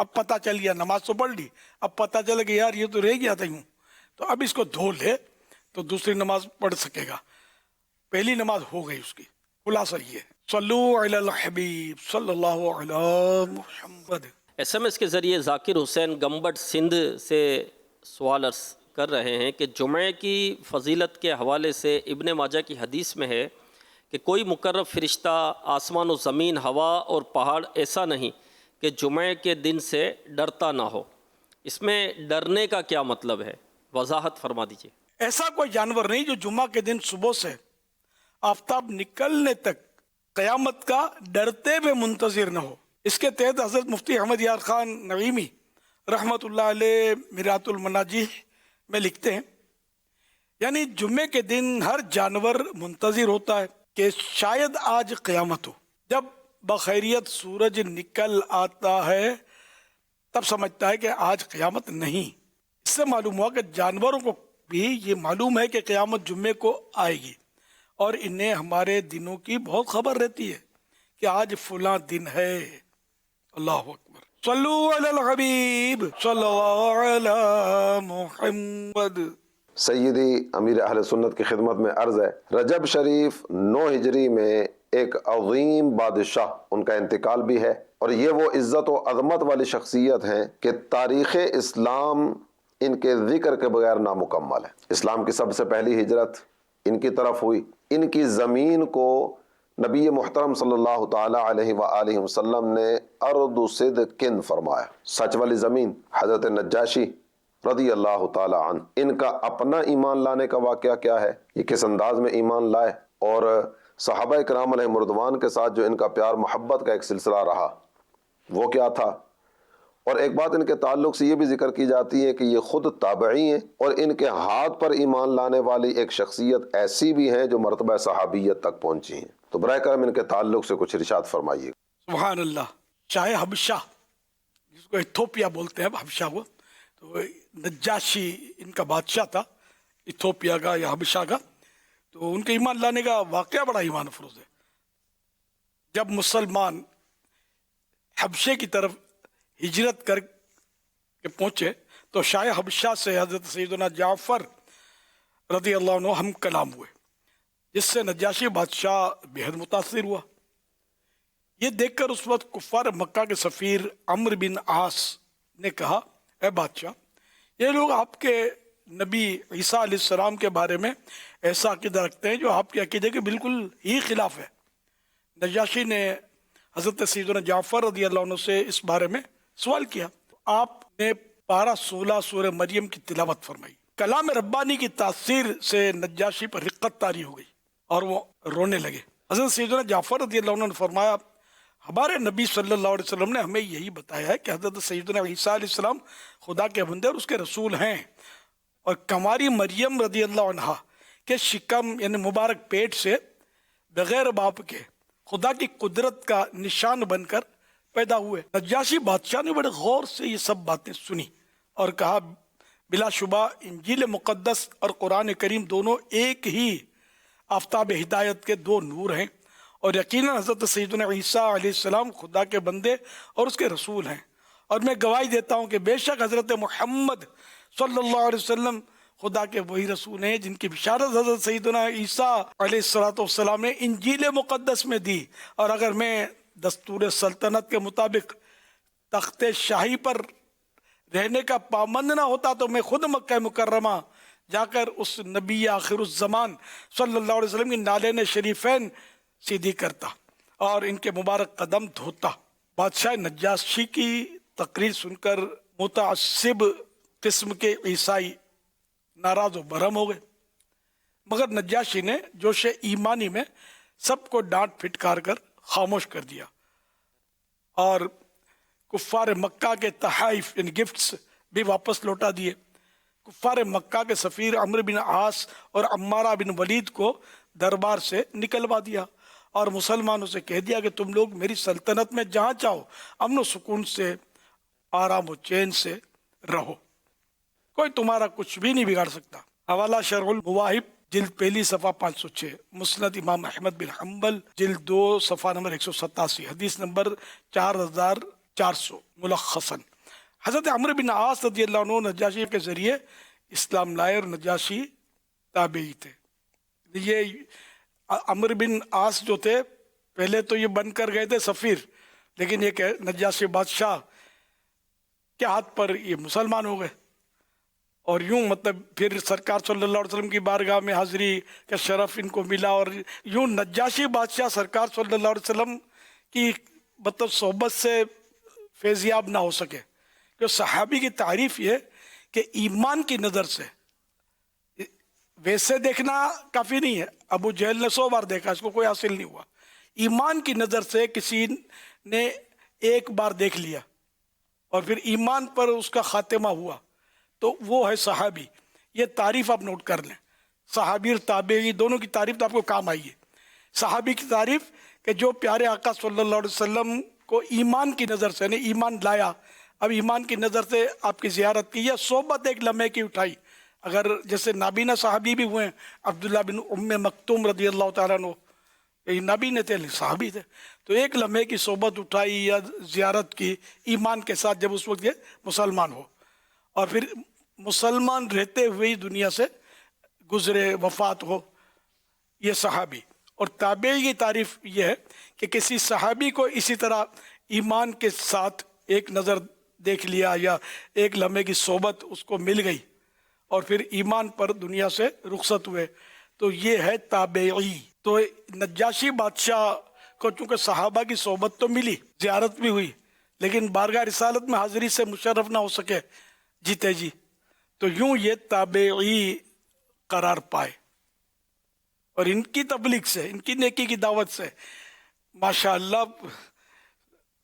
اب پتہ چل گیا, نماز تو پڑھ لی, اب پتہ چلا کہ یار یہ تو رہ گیا تھا یوں, تو اب اس کو دھو لے تو دوسری نماز پڑھ سکے گا. پہلی نماز ہو گئی اس کی. خلاصہ یہ ہے, صلو علی الحبیب صلی اللہ علی محمد. SMS کے ذریعے ذاکر حسین گمبٹ سندھ سے سوال عرض کر رہے ہیں کہ جمعے کی فضیلت کے حوالے سے ابن ماجہ کی حدیث میں ہے کہ کوئی مقرب فرشتہ آسمان و زمین, ہوا اور پہاڑ ایسا نہیں کہ جمعے کے دن سے ڈرتا نہ ہو. اس میں ڈرنے کا کیا مطلب ہے, وضاحت فرما دیجیے. ایسا کوئی جانور نہیں جو جمعہ کے دن صبح سے آفتاب نکلنے تک قیامت کا ڈرتے ہوئے منتظر نہ ہو. اس کے تحت حضرت مفتی احمد یار خان نعیمی رحمۃ اللہ علیہ میرات المناجی میں لکھتے ہیں, یعنی جمعے کے دن ہر جانور منتظر ہوتا ہے کہ شاید آج قیامت ہو. جب بخیریت سورج نکل آتا ہے تب سمجھتا ہے کہ آج قیامت نہیں. اس سے معلوم ہوا کہ جانوروں کو بھی یہ معلوم ہے کہ قیامت جمعے کو آئے گی, اور انہیں ہمارے دنوں کی بہت خبر رہتی ہے کہ آج فلاں دن ہے. اللہ اکبر. صلو علی الحبیب صلی اللہ علی محمد. سیدی امیر اہل سنت کی خدمت میں عرض ہے, رجب شریف 9 ہجری میں ایک عظیم بادشاہ ان کا انتقال بھی ہے, اور یہ وہ عزت و عظمت والی شخصیت ہیں کہ تاریخ اسلام ان کے ذکر کے بغیر نامکمل ہے. اسلام کی سب سے پہلی ہجرت ان کی طرف ہوئی. ان کی زمین کو نبی محترم صلی اللہ تعالی علیہ وآلہ وسلم نے ارض صدقن فرمایا, سچ والی زمین. حضرت نجاشی رضی اللہ تعالی عنہ, ان کا اپنا ایمان لانے کا واقعہ کیا ہے, یہ کس انداز میں ایمان لائے, اور صحابہ کرام علیہ مردوان کے ساتھ جو ان کا پیار محبت کا ایک سلسلہ رہا وہ کیا تھا. اور ایک بات ان کے تعلق سے یہ بھی ذکر کی جاتی ہے کہ یہ خود تابعی ہیں, اور ان کے ہاتھ پر ایمان لانے والی ایک شخصیت ایسی بھی ہیں جو مرتبہ صحابیت تک پہنچی ہیں. تو برائے کرم ان کے تعلق سے کچھ ارشاد فرمائیے. سبحان اللہ. شاہ حبشہ جس کو ایتھوپیا بولتے ہیں, حبشہ وہ, تو نجاشی ان کا بادشاہ تھا ایتھوپیا کا یا حبشہ کا. تو ان کے ایمان لانے کا واقعہ بڑا ایمان افروز ہے. جب مسلمان حبشے کی طرف ہجرت کر کے پہنچے تو شاہ حبشہ سے حضرت سیدنا جعفر رضی اللہ عنہ ہم کلام ہوئے, جس سے نجاشی بادشاہ بہت متاثر ہوا. یہ دیکھ کر اس وقت کفار مکہ کے سفیر عمرو بن عاص نے کہا, اے بادشاہ, یہ لوگ آپ کے نبی عیسیٰ علیہ السلام کے بارے میں ایسا عقیدہ رکھتے ہیں جو آپ کے عقیدے کے بالکل ہی خلاف ہے. نجاشی نے حضرت سیدنا جعفر رضی اللہ عنہ سے اس بارے میں سوال کیا. آپ نے پارہ 16 سورہ مریم کی تلاوت فرمائی. کلام ربانی کی تاثیر سے نجاشی پر رقت طاری ہو گئی اور وہ رونے لگے. حضرت سیدنا جعفر رضی اللہ عنہ نے فرمایا, ہمارے نبی صلی اللہ علیہ وسلم نے ہمیں یہی بتایا ہے کہ حضرت سیدنا عیسیٰ علیہ السلام خدا کے بندے اور اس کے رسول ہیں, اور کنواری مریم رضی اللہ عنہ کے شکم یعنی مبارک پیٹ سے بغیر باپ کے خدا کی قدرت کا نشان بن کر پیدا ہوئے. نجاشی بادشاہ نے بڑے غور سے یہ سب باتیں سنی اور کہا, بلا شبہ انجیل مقدس اور قرآن کریم دونوں ایک ہی آفتاب ہدایت کے 2 نور ہیں, اور یقیناً حضرت سیدنا عیسیٰ علیہ السلام خدا کے بندے اور اس کے رسول ہیں, اور میں گواہی دیتا ہوں کہ بے شک حضرت محمد صلی اللہ علیہ وسلم خدا کے وہی رسول ہیں جن کی بشارت حضرت سیدنا عیسیٰ علیہ السلام نے انجیل مقدس میں دی. اور اگر میں دستور سلطنت کے مطابق تخت شاہی پر رہنے کا پابند نہ ہوتا تو میں خود مکہ مکرمہ جا کر اس نبی آخر الزمان صلی اللہ علیہ وسلم کی نالین شریفین سیدھی کرتا اور ان کے مبارک قدم دھوتا. بادشاہ نجاشی کی تقریر سن کر متعصب قسم کے عیسائی ناراض و برہم ہو گئے, مگر نجاشی نے جوش ایمانی میں سب کو ڈانٹ پھٹکار کر خاموش کر دیا, اور کفار مکہ کے تحائف یعنی گفٹس بھی واپس لوٹا دیے. کفار مکہ کے سفیر عمرو بن عاص اور عمارہ بن ولید کو دربار سے نکلوا دیا اور مسلمانوں سے کہہ دیا کہ تم لوگ میری سلطنت میں جہاں چاہو امن و سکون سے آرام و چین سے رہو, کوئی تمہارا کچھ بھی نہیں بگاڑ سکتا. حوالہ شرح المواہب جلد 1 صفحہ 506, مسند امام احمد بن حنبل جلد 2 صفحہ نمبر 187, حدیث نمبر 4400 ملخصاً. حضرت عمرو بن عاص رضی اللہ عنہ نجاشی کے ذریعے اسلام لائے اور نجاشی تابعی تھے. یہ عمرو بن عاص جو تھے پہلے تو یہ بن کر گئے تھے سفیر, لیکن یہ کہ نجاشی بادشاہ کے ہاتھ پر یہ مسلمان ہو گئے, اور یوں مطلب پھر سرکار صلی اللہ علیہ وسلم کی بارگاہ میں حاضری کا شرف ان کو ملا, اور یوں نجاشی بادشاہ سرکار صلی اللہ علیہ وسلم کی مطلب صحبت سے فیضیاب نہ ہو سکے. کہ صحابی کی تعریف یہ کہ ایمان کی نظر سے, ویسے دیکھنا کافی نہیں ہے, ابو جہل نے 100 بار دیکھا, اس کو کوئی حاصل نہیں ہوا. ایمان کی نظر سے کسی نے ایک بار دیکھ لیا اور پھر ایمان پر اس کا خاتمہ ہوا تو وہ ہے صحابی. یہ تعریف آپ نوٹ کر لیں, صحابی اور تابعی دونوں کی تعریف تو آپ کو کام آئی ہے. صحابی کی تعریف کہ جو پیارے آقا صلی اللہ علیہ وسلم کو ایمان کی نظر سے, یعنی ایمان لایا, اب ایمان کی نظر سے آپ کی زیارت کی یا صحبت ایک لمحے کی اٹھائی. اگر جیسے نابینا صحابی بھی ہوئے ہیں, عبداللہ بن ام مکتوم رضی اللہ تعالیٰ عنہ, یہ نابینے تھے صحابی تھے, تو ایک لمحے کی صحبت اٹھائی یا زیارت کی ایمان کے ساتھ, جب اس وقت یہ مسلمان ہو, اور پھر مسلمان رہتے ہوئے دنیا سے گزرے, وفات ہو, یہ صحابی. اور تابعی کی تعریف یہ ہے کہ کسی صحابی کو اسی طرح ایمان کے ساتھ ایک نظر دیکھ لیا یا ایک لمحے کی صحبت اس کو مل گئی اور پھر ایمان پر دنیا سے رخصت ہوئے, تو یہ ہے تابعی. تو نجاشی بادشاہ کو چونکہ صحابہ کی صحبت تو ملی, زیارت بھی ہوئی, لیکن بارگاہ رسالت میں حاضری سے مشرف نہ ہو سکے جیتے جی, تو یوں یہ تابعی قرار پائے. اور ان کی تبلیغ سے, ان کی نیکی کی دعوت سے ماشاءاللہ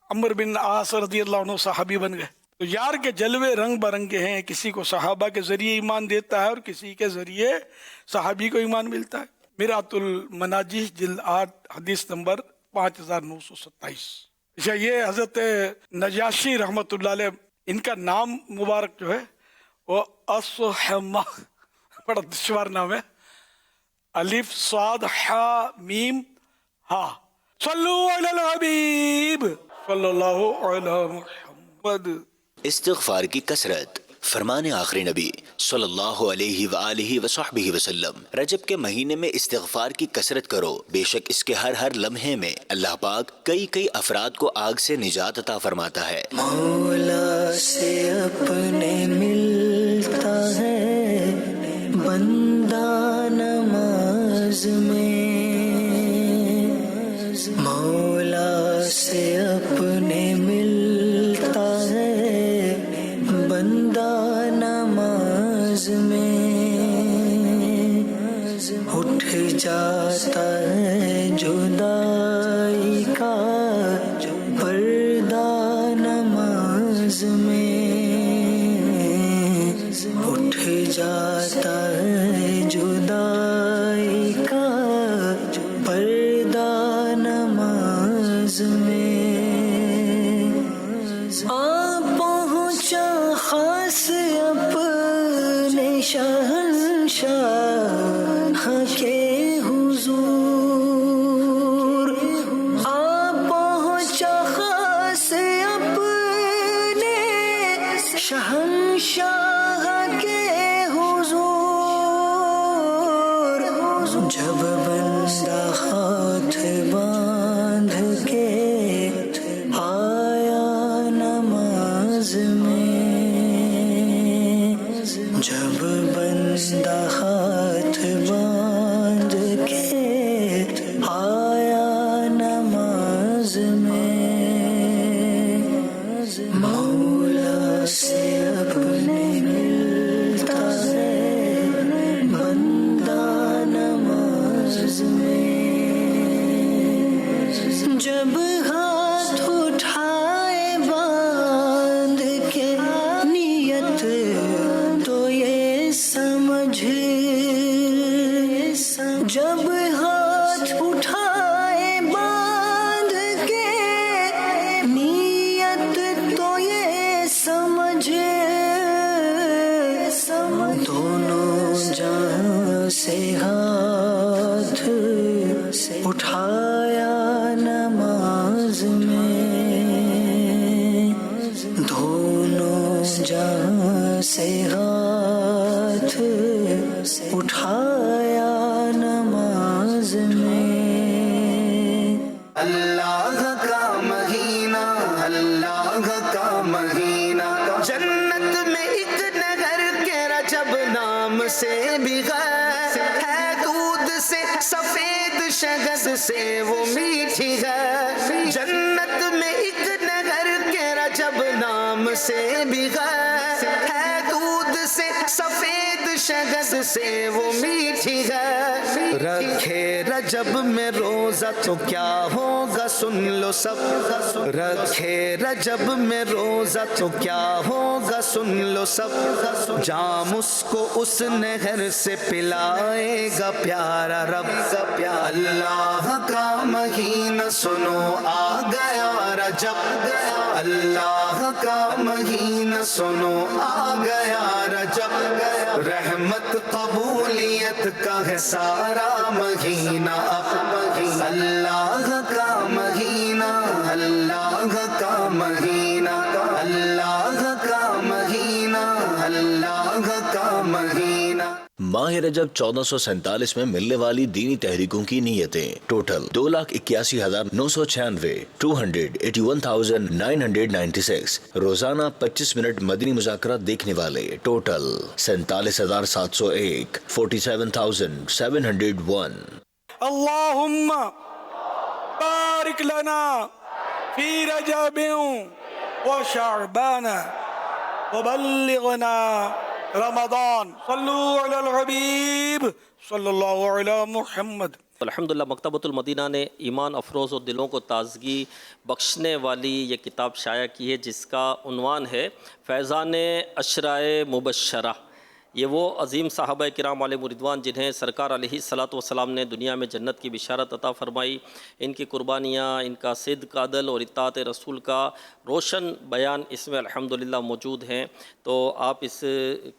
عمرو بن عاص رضی اللہ عنہ صحابی بن گئے. تو یار کے جلوے رنگ برنگے ہیں, کسی کو صحابہ کے ذریعے ایمان دیتا ہے اور کسی کے ذریعے صحابی کو ایمان ملتا ہے. میرات المناجی جلد 8 حدیث نمبر 5927. اچھا, یہ حضرت نجاشی رحمۃ اللہ علیہ, ان کا نام مبارک جو ہے وہ اصحمہ, بڑا دشوار نام ہے, الف صاد حا میم ہا. صلو علی الحبیب صلی اللہ علی محمد. استغفار کی کثرت. فرمان آخری نبی صلی اللہ علیہ وآلہ وصحبہ وسلم, رجب کے مہینے میں استغفار کی کثرت کرو, بے شک اس کے ہر لمحے میں اللہ پاک کئی افراد کو آگ سے نجات عطا فرماتا ہے. مولا سے اپنے ملتا ہے بندہ نماز میں, مولا سے اپنے ملتا ہے بندہ نماز میں, اٹھ جاتا ہے جدائی کا پردہ نماز میں, اٹھ جاتا ہے جدائی کا پردہ نماز میں. پہنچا خاص اپنے شہنشاہ کے حضور, پہنچا خاص اپنے شہنشاہ کے حضور. جب بندہ ہاتھ باندھ کے آیا نماز میں, جب بندہ ہاتھ باندھ کے آیا نماز میں, مولا سے اپنے ملتا ہے بندہ نماز میں. جب ہاتھ اٹھائے باندھ کے نیت تو یہ سمجھ, جب ہاتھ اٹھائے باندھ کے نیت تو یہ سمجھ, دونوں جہاں سے ہاتھ اٹھایا نماز میں, دونوں اٹھایا نماز میں، اللہ کا مہینہ، اللہ کا مہینہ، جنت میں ایک نگر کے رجب نام سے بھی ہے دودھ سے سفید شہد سے وہ میٹھی ہے، جنت میں ایک نگر کے رجب نام سے بھی ہے دودھ سے سفید شہد سے وہ میٹھی ہے، رکھے رجب میں روزہ تو کیا ہوگا سن لو سب، رکھے رجب میں روزہ تو کیا ہوگا سن لو سب، جام اس کو اس نہر سے پلائے گا پیارا رب، اللہ کا مہینہ سنو آ گیا رجب، اللہ کا مہینہ سنو آ گیا رجب، رحمت قبولیت کا ہے سارا مہینہ اب، اللہ کا مہینہ، اللہ کا مہینہ، اللہ کا مہینہ، اللہ کا مہینہ۔ ماہ رجب 1447 میں ملنے والی دینی تحریکوں کی نیتیں ٹوٹل 2,81,996، 281,996، روزانہ 25 منٹ مدنی مذاکرات دیکھنے والے ٹوٹل 47,701، 47,701۔ اللہم بارک لنا فی رجب و شعبان وبلغنا رمضان، صلو علی الحبیب صلی اللہ علی محمد۔ الحمدللہ مکتبۃ المدینہ نے ایمان افروز اور دلوں کو تازگی بخشنے والی یہ کتاب شائع کی ہے جس کا عنوان ہے فیضان عشرائے مبشرہ۔ یہ وہ عظیم صحابہ کرام علیہ رضوان جنہیں سرکار علیہ الصلاۃ والسلام نے دنیا میں جنت کی بشارت عطا فرمائی، ان کی قربانیاں، ان کا صدق، عدل اور اطاعت رسول کا روشن بیان اس میں الحمدللہ موجود ہیں۔ تو آپ اس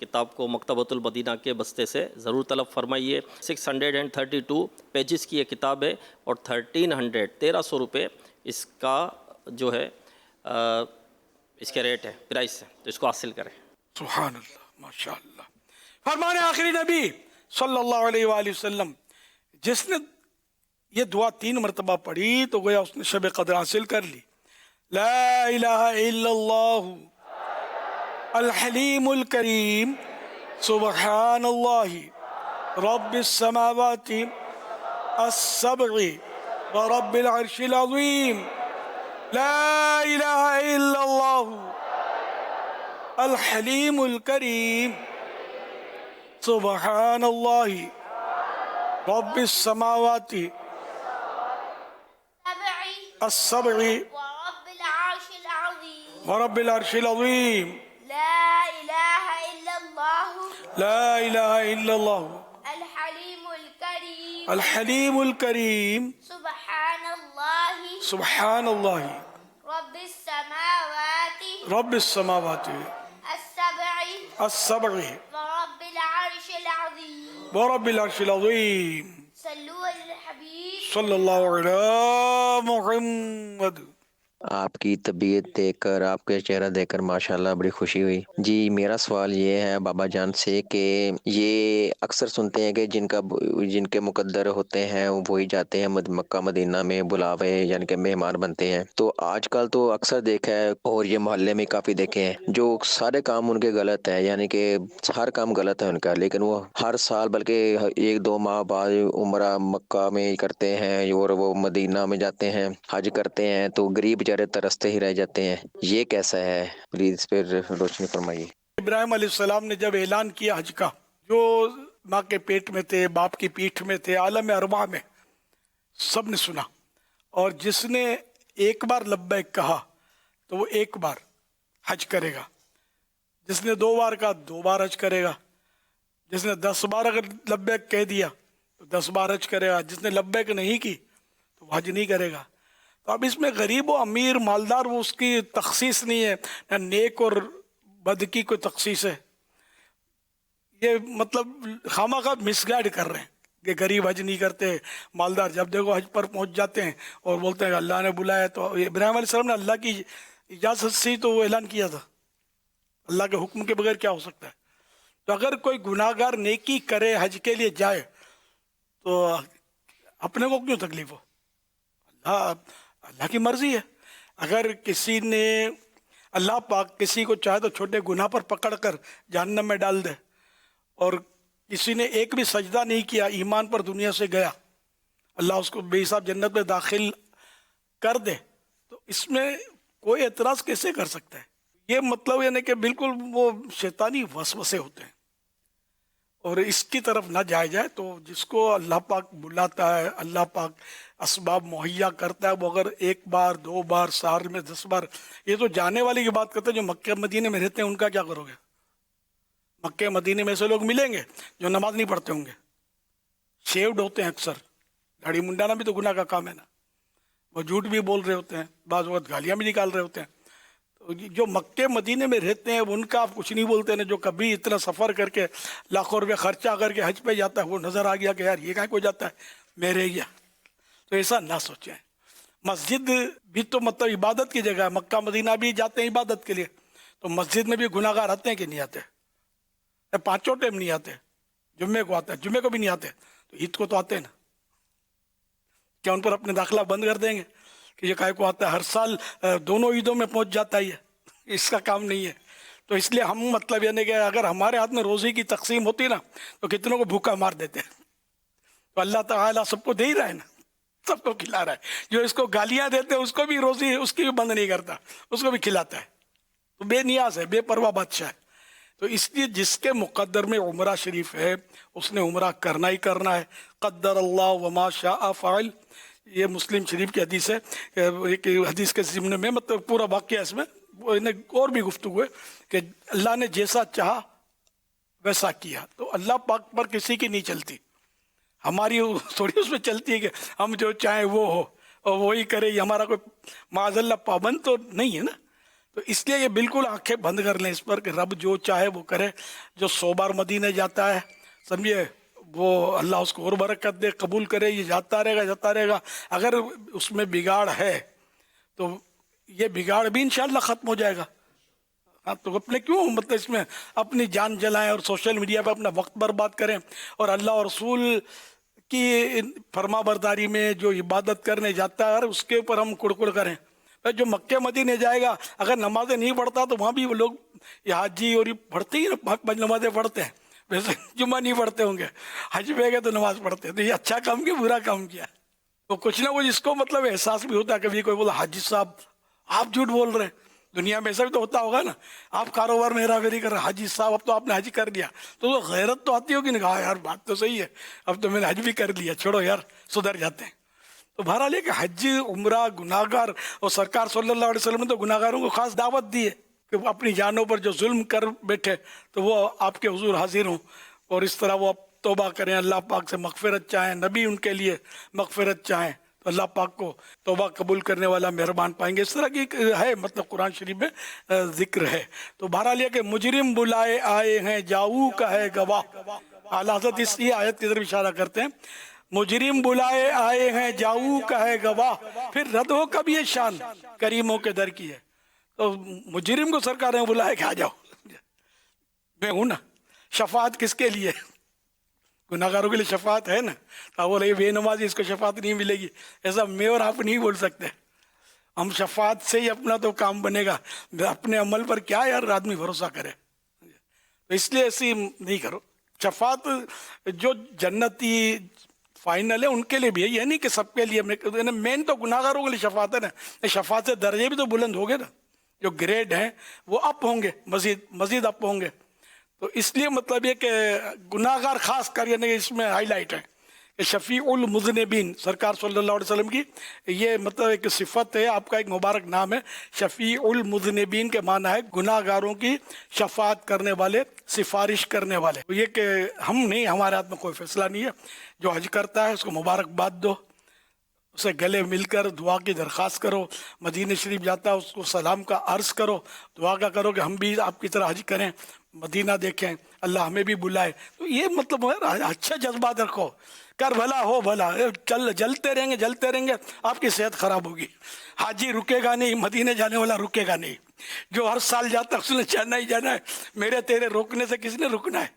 کتاب کو مکتبۃ المدینہ کے بستے سے ضرور طلب فرمائیے۔ 632 پیجز کی یہ کتاب ہے اور 1300 روپے اس کا جو ہے اس کے ریٹ ہے، پرائس ہے، تو اس کو حاصل کریں۔ سبحان اللہ، ماشاء اللہ۔ فرمان آخری نبی صلی اللہ علیہ وآلہ وسلم، جس نے یہ دعا 3 مرتبہ پڑھی تو گویا اس نے شب قدر حاصل کر لی۔ لا الہ الا اللہ الحلیم الکریم سبحان اللہ رب السماوات السبع ورب العرش العظیم، لا الہ الا اللہ الحلیم الکریم سبحان اللہ رب السماوات السبع ورب العرش العظیم، لا الہ الا اللہ لا الہ الا اللہ الحلیم الکریم الحلیم الکریم سبحان اللہ سبحان اللہ رب السماوات رب السماوات السبع السبع ورب العرش العظیم، ورب العرش العظیم، صلو علی الحبیب صلی اللہ علی محمد۔ آپ کی طبیعت دیکھ کر، آپ کے چہرہ دیکھ کر ماشاءاللہ بڑی خوشی ہوئی جی۔ میرا سوال یہ ہے بابا جان سے کہ یہ اکثر سنتے ہیں کہ جن کے مقدر ہوتے ہیں وہی جاتے ہیں مکہ مدینہ میں بلاوے، یعنی کہ مہمان بنتے ہیں۔ تو آج کل تو اکثر دیکھا ہے اور یہ محلے میں کافی دیکھے ہیں جو سارے کام ان کے غلط ہیں، یعنی کہ ہر کام غلط ہے ان کا، لیکن وہ ہر سال بلکہ 1-2 ماہ بعد عمرہ مکہ میں کرتے ہیں اور وہ مدینہ میں جاتے ہیں، حج کرتے ہیں، تو غریب بیچارے ترستے ہی رہ جاتے ہیں۔ یہ کیسا ہے؟ پلیز اس پر روشنی فرمائیے۔ ابراہیم علیہ السلام نے جب اعلان کیا حج کا، جو ماں کے پیٹ میں تھے، باپ کی پیٹھ میں تھے، عالم ارواح میں، سب نے سنا، اور جس نے ایک بار لبیک کہا تو وہ ایک بار حج کرے گا، جس نے 2 بار کہا 2 بار حج کرے گا، جس نے 10 بار اگر لبیک کہہ دیا تو 10 بار حج کرے گا، جس نے لبیک نہیں کی تو وہ حج نہیں کرے گا۔ تو اب اس میں غریب و امیر مالدار وہ اس کی تخصیص نہیں ہے، نہ نیک اور بد کی کوئی تخصیص ہے۔ یہ مطلب خامخواہ مس گائیڈ کر رہے ہیں کہ غریب حج نہیں کرتے، مالدار جب دیکھو حج پر پہنچ جاتے ہیں اور بولتے ہیں کہ اللہ نے بلایا۔ تو ابراہیم علیہ السلام نے اللہ کی اجازت سے تو وہ اعلان کیا تھا، اللہ کے حکم کے بغیر کیا ہو سکتا ہے۔ تو اگر کوئی گناہگار نیکی کرے حج کے لیے جائے تو اپنے کو کیوں تکلیف ہو؟ اللہ کی مرضی ہے. اگر کسی نے اللہ پاک کسی کو چاہے تو چھوٹے گناہ پر پکڑ کر جہنم میں ڈال دے، اور کسی نے ایک بھی سجدہ نہیں کیا، ایمان پر دنیا سے گیا، اللہ اس کو بے حساب جنت میں داخل کر دے، تو اس میں کوئی اعتراض کیسے کر سکتا ہے؟ یہ مطلب یعنی کہ بالکل وہ شیطانی وسوسے ہوتے ہیں، اور اس کی طرف نہ جایا جائے. تو جس کو اللہ پاک بلاتا ہے، اللہ پاک اسباب مہیا کرتا ہے، وہ اگر ایک بار 2 بار سال میں 10 بار، یہ تو جانے والے کی بات کرتے ہیں. جو مکہ مدینے میں رہتے ہیں ان کا کیا کرو گے؟ مکہ مدینے میں ایسے لوگ ملیں گے جو نماز نہیں پڑھتے ہوں گے، شیوڈ ہوتے ہیں، اکثر داڑھی منڈانا بھی تو گناہ کا کام ہے نا، وہ جھوٹ بھی بول رہے ہوتے ہیں، بعض وقت گالیاں بھی نکال رہے ہوتے ہیں. تو جو مکہ مدینے میں رہتے ہیں ان کا آپ کچھ نہیں بولتے نا. جو کبھی اتنا سفر کر کے لاکھوں روپے خرچہ کر کے حج پہ جاتا ہے، وہ نظر آ گیا کہ یار یہ کہیں کو جاتا ہے، میں رہ گیا. تو ایسا نہ سوچیں. مسجد بھی تو مطلب عبادت کی جگہ ہے، مکہ مدینہ بھی جاتے ہیں عبادت کے لیے، تو مسجد میں بھی گناہ گار آتے ہیں کہ نہیں آتے؟ 5 ٹائم نہیں آتے، جمعے کو آتے ہیں، جمعے کو بھی نہیں آتے، تو عید کو تو آتے ہیں نا. کیا ان پر اپنے داخلہ بند کر دیں گے کہ یہ کائے کو آتا ہے؟ ہر سال دونوں عیدوں میں پہنچ جاتا ہے، اس کا کام نہیں ہے. تو اس لیے ہم مطلب یعنی کہ اگر ہمارے ہاتھ میں روزی کی تقسیم ہوتی نا تو کتنوں کو بھوکا مار دیتے. تو اللہ تعالیٰ سب کو دے ہی رہا ہے نا، سب کو کھلا رہا ہے. جو اس کو گالیاں دیتے ہیں اس کو بھی روزی اس کی بھی بند نہیں کرتا، اس کو بھی کھلاتا ہے. تو بے نیاز ہے، بے پرواہ بادشاہ ہے. تو اس لیے جس کے مقدر میں عمرہ شریف ہے اس نے عمرہ کرنا ہی کرنا ہے. قدر اللہ وما شاء فعل، یہ مسلم شریف کی حدیث ہے. ایک حدیث کے ضمن میں مطلب پورا واقعہ اس میں اور بھی گفتگو ہے کہ اللہ نے جیسا چاہا ویسا کیا. تو اللہ پاک پر کسی کی نہیں چلتی، ہماری تھوڑی اس میں چلتی ہے کہ ہم جو چاہیں وہ ہو اور وہی کرے. یہ ہمارا کوئی معاذ اللہ پابند تو نہیں ہے نا. تو اس لیے یہ بالکل آنکھیں بند کر لیں اس پر کہ رب جو چاہے وہ کرے. جو 100 بار مدینے جاتا ہے سمجھے وہ اللہ اس کو اور برکت دے، قبول کرے. یہ جاتا رہے گا. اگر اس میں بگاڑ ہے تو یہ بگاڑ بھی انشاءاللہ ختم ہو جائے گا. تو اپنے کیوں مطلب اس میں اپنی جان جلائیں اور سوشل میڈیا پہ اپنا وقت برباد کریں اور اللہ اور رسول کی فرما برداری میں جو عبادت کرنے جاتا ہے اس کے اوپر ہم کڑکڑ کریں. جو مکہ مدینے جائے گا اگر نمازیں نہیں پڑھتا تو وہاں بھی وہ لوگ یہ حاجی اور یہ پڑھتے ہی نا، 5 نمازیں پڑھتے ہیں. ویسے جمعہ نہیں پڑھتے ہوں گے، حج پہ گئے تو نماز پڑھتے ہیں. تو یہ اچھا کام کیا برا کام کیا؟ تو کچھ نہ کچھ اس کو مطلب احساس بھی ہوتا ہے. کبھی کوئی بولا حاجی صاحب آپ جھوٹ بول رہے ہیں. دنیا میں ایسا بھی تو ہوتا ہوگا نا، آپ کاروبار میں ہیرا پھیری کر رہے، حاجی صاحب اب تو آپ نے حج کر لیا، تو غیرت تو آتی ہوگی نا، کہا یار بات تو صحیح ہے، اب تو میں نے حج بھی کر لیا، چھوڑو یار سدھر جاتے ہیں. تو بہرحال یہ کہ حج عمرہ گناہگار، اور سرکار صلی اللہ علیہ وسلم نے تو گناہگاروں کو خاص دعوت دی ہے کہ وہ اپنی جانوں پر جو ظلم کر بیٹھے تو وہ آپ کے حضور حاضر ہوں اور اس طرح وہ توبہ کریں، اللہ پاک سے مغفرت چاہیں، نبی ان کے لیے مغفرت چاہیں تو اللہ پاک کو توبہ قبول کرنے والا مہربان پائیں گے. اس طرح کی ہے مطلب قرآن شریف میں ذکر ہے. تو بہرحال یہ کہ مجرم بلائے آئے ہیں جاؤ کا ہے گواہ. اعلیٰ حضرت اس یہ آیت کی طرف اشارہ کرتے ہیں، مجرم بلائے آئے ہیں جاؤ کا ہے گواہ، پھر رد ہو کب یہ شان کریموں کے در کی ہے. تو مجرم کو سرکار نے بلائے کہ آ جاؤ، میں ہوں نا. شفاعت کس کے لیے؟ گناہگاروں کے لیے شفاعت ہے نا. تو بولے بے نمازی اس کو شفاعت نہیں ملے گی، ایسا میں اور آپ نہیں بول سکتے. ہم شفاعت سے ہی اپنا تو کام بنے گا، اپنے عمل پر کیا یار آدمی بھروسہ کرے. تو اس لیے ایسی نہیں کرو. شفاعت جو جنتی فائنل ہے ان کے لیے بھی ہے، یہ نہیں کہ سب کے لیے. مین تو گناہگاروں کے لیے شفاعت ہے نا. شفاعت سے درجے بھی تو بلند ہو گئے نا، جو گریڈ ہیں وہ اپ ہوں گے، مزید اپ ہوں گے. تو اس لیے مطلب یہ کہ گناہگار خاص کر یعنی اس میں ہائی لائٹ ہے کہ شفیع المذنبین سرکار صلی اللہ علیہ وسلم کی یہ مطلب ایک صفت ہے، آپ کا ایک مبارک نام ہے. شفیع المذنبین کے معنی ہے گناہگاروں کی شفاعت کرنے والے، سفارش کرنے والے. یہ کہ ہم نہیں، ہمارے ہاتھ میں کوئی فیصلہ نہیں ہے. جو حج کرتا ہے اس کو مبارکباد دو، اسے گلے مل کر دعا کی درخواست کرو. مدینہ شریف جاتا ہے اس کو سلام کا عرض کرو، دعا کا کرو کہ ہم بھی آپ کی طرح حج کریں، مدینہ دیکھیں، اللہ ہمیں بھی بلائے. تو یہ مطلب اچھا جذبات رکھو، کر بھلا ہو بھلا. جلتے رہیں گے آپ کی صحت خراب ہوگی. حاجی رکے گا نہیں، مدینہ جانے والا رکے گا نہیں. جو ہر سال جاتا ہے اس نے جانا ہی جانا ہے. میرے تیرے روکنے سے کس نے رکنا ہے؟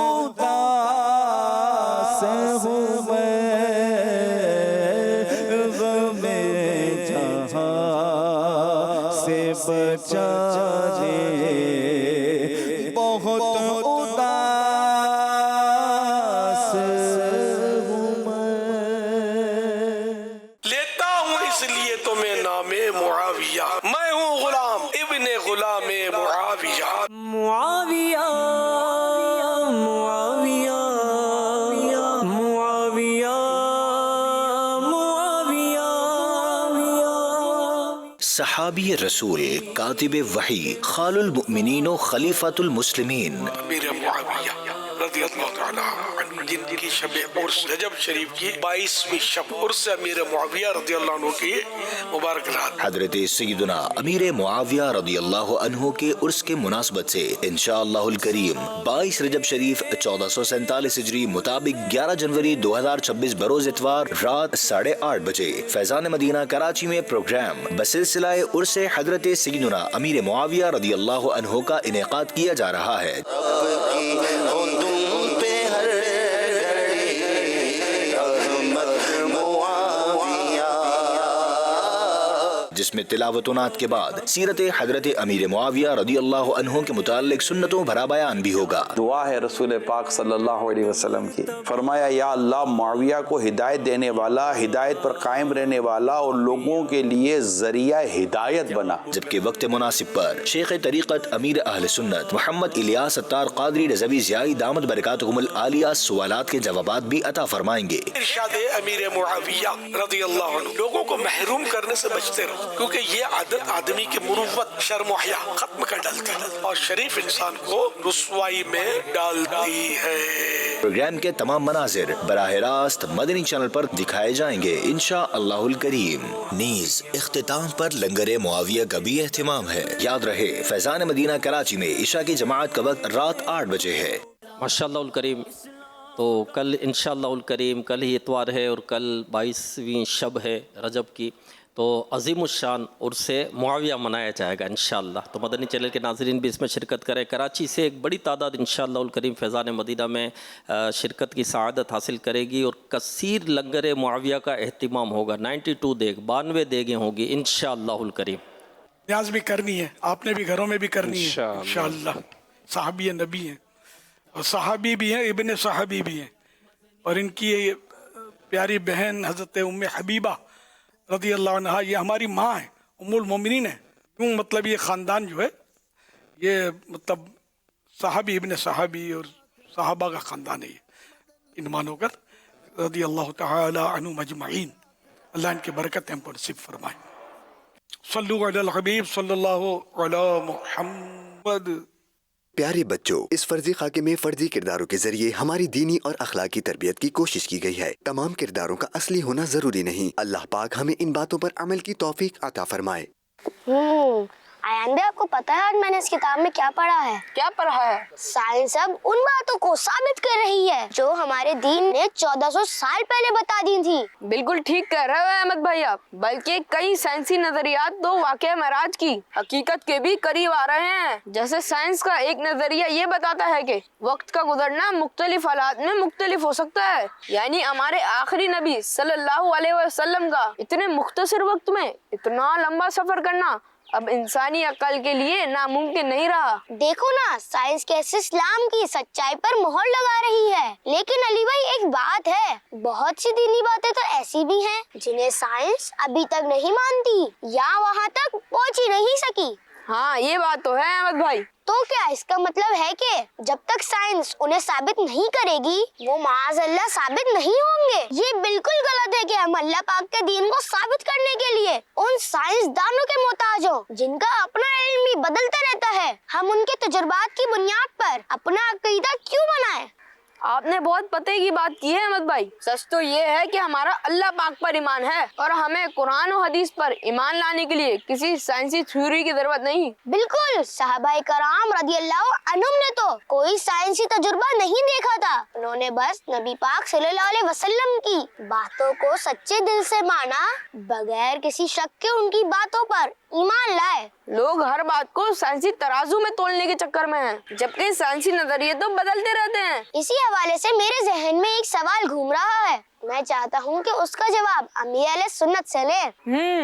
اداس ہوں میں غم جہاں سے بچا دے بہت اداس ہوں لیتا ہوں اس لیے تمہیں نام معاویہ، میں ہوں غلام ابن غلام معاویہ. معاویہ معاویہ معاویہ معاویہ. صحابی رسول، کاتب وحی، خال المؤمنین و خلیفۃ المسلمین امیر معاویہ رضی اللہ تعالی عنہ، جن کی شب عرس رجب شریف کی 22ویں شب عرس امیر معاویہ رضی اللہ عنہ کی مبارک رات. حضرت سیدنا امیر معاویہ رضی اللہ عنہ کے عرس کے مناسبت سے انشاءاللہ الکریم 22 رجب شریف 1447 ہجری مطابق 11 جنوری 2026 بروز اتوار رات 8:30 بجے فیضان مدینہ کراچی میں پروگرام بسلسلہ عرس حضرت سیدنا امیر معاویہ رضی اللہ عنہ کا انعقاد کیا جا رہا ہے. جس میں تلاوت و نعت کے بعد سیرت حضرت امیر معاویہ رضی اللہ عنہ کے متعلق سنتوں بھرا بیان بھی ہوگا. دعا ہے رسول پاک صلی اللہ علیہ وسلم کی، فرمایا یا اللہ معاویہ کو ہدایت دینے والا، ہدایت پر قائم رہنے والا اور لوگوں کے لیے ذریعہ ہدایت بنا. جبکہ وقت مناسب پر شیخ طریقت امیر اہل سنت محمد الیاس ستار قادری رضوی زیائی دامت برکاتہم العالیہ سوالات کے جوابات بھی عطا فرمائیں گے. ارشاد امیر معاویہ رضی اللہ عنہ، لوگوں کو محروم کرنے سے بچتے رہو، کیونکہ یہ عادت آدمی کی مروت، شرم و حیا ختم کر ڈالتی ہے اور شریف انسان کو رسوائی میں ڈالتی ہے. پروگرام کے تمام مناظر براہ راست مدنی چینل پر دکھائے جائیں گے انشاءاللہ الکریم. نیز اختتام پر لنگر معاویہ کا بھی اہتمام ہے. یاد رہے فیضان مدینہ کراچی میں عشاء کی جماعت کا وقت رات 8 بجے ہے. ماشاءاللہ الکریم. تو کل انشاءاللہ الکریم، کل ہی اتوار ہے اور کل 22ویں شب ہے رجب کی، تو عظیم الشان عرس معاویہ منایا جائے گا انشاءاللہ. تو مدنی چینل کے ناظرین بھی اس میں شرکت کریں. کراچی سے ایک بڑی تعداد انشاءاللہ الکریم فیضان مدینہ میں شرکت کی سعادت حاصل کرے گی اور کثیر لنگر معاویہ کا اہتمام ہوگا. 92 دیگ 92 دیگیں ہوگی انشاءاللہ الکریم. نیاز بھی کرنی ہے، آپ نے بھی گھروں میں بھی کرنی ہے انشاءاللہ. صحابی نبی ہیں اور صحابی بھی ہیں، ابن صحابی بھی ہیں، اور ان کی پیاری بہن حضرت ام حبیبہ رضی اللہ عنہ یہ ہماری ماں ہے، ام المومنین ہے. کیوں؟ مطلب یہ خاندان جو ہے یہ مطلب صحابی ابن صحابی اور صحابہ کا خاندان ہے. یہ ان مانو کر رضی اللہ تعالی عنہ مجمعین، اللہ ان کی برکت ہم پر نصیب فرمائے. صلو علی الحبیب صلی اللہ علی محمد. پیارے بچوں، اس فرضی خاکے میں فرضی کرداروں کے ذریعے ہماری دینی اور اخلاقی تربیت کی کوشش کی گئی ہے. تمام کرداروں کا اصلی ہونا ضروری نہیں. اللہ پاک ہمیں ان باتوں پر عمل کی توفیق عطا فرمائے. ایان بھی آپ کو پتا ہے آج میں نے اس کتاب میں کیا پڑھا ہے؟ کیا پڑھا ہے؟ سائنس اب ان باتوں کو ثابت کر رہی ہے جو ہمارے دین نے 1400 سال پہلے بتا دی تھی. بالکل ٹھیک کہہ رہے ہو احمد بھائی آپ. بلکہ کئی سائنسی نظریات تو واقعہ معراج کی حقیقت کے بھی قریب آ رہے ہیں. جیسے سائنس کا ایک نظریہ یہ بتاتا ہے کہ وقت کا گزرنا مختلف حالات میں مختلف ہو سکتا ہے. یعنی ہمارے آخری نبی صلی اللہ علیہ وسلم کا اتنے مختصر وقت میں اتنا لمبا سفر کرنا اب انسانی عقل کے لیے ناممکن نہیں رہا. دیکھو نا، سائنس کیسے اسلام کی سچائی پر مہر لگا رہی ہے. لیکن علی بھائی ایک بات ہے، بہت سی دینی باتیں تو ایسی بھی ہیں جنہیں سائنس ابھی تک نہیں مانتی یا وہاں تک پہنچ ہی نہیں سکی. ہاں یہ بات تو ہے احمد بھائی. تو کیا اس کا مطلب ہے کہ جب تک سائنس انہیں ثابت نہیں کرے گی وہ معاذ اللہ ثابت نہیں ہوں گے؟ یہ بالکل غلط ہے کہ ہم اللہ پاک کے دین کو ثابت کرنے کے لیے ان سائنس دانوں کے محتاج ہوں جن کا اپنا علم بھی بدلتا رہتا ہے. ہم ان کے تجربات کی بنیاد پر اپنا عقیدہ کیوں بنائیں؟ آپ نے بہت پتے کی بات کی ہے احمد بھائی. سچ تو یہ ہے کہ ہمارا اللہ پاک پر ایمان ہے اور ہمیں قرآن و حدیث پر ایمان لانے کے لیے کسی سائنسی تھیوری کی ضرورت نہیں. بالکل، صحابہ کرام رضی اللہ عنہم نے تو کوئی سائنسی تجربہ نہیں دیکھا تھا. انہوں نے بس نبی پاک صلی اللہ علیہ وسلم کی باتوں کو سچے دل سے مانا، بغیر کسی شک کے ان کی باتوں پر ایمان لائے. لوگ ہر بات کو سائنسی ترازو میں تولنے کے چکر میں ہیں، جبکہ سائنسی نظریے تو بدلتے رہتے ہیں. اسی حوالے سے میرے ذہن میں ایک سوال گھوم رہا ہے، میں چاہتا ہوں کہ اس کا جواب امیر اہل سنت سے لیں.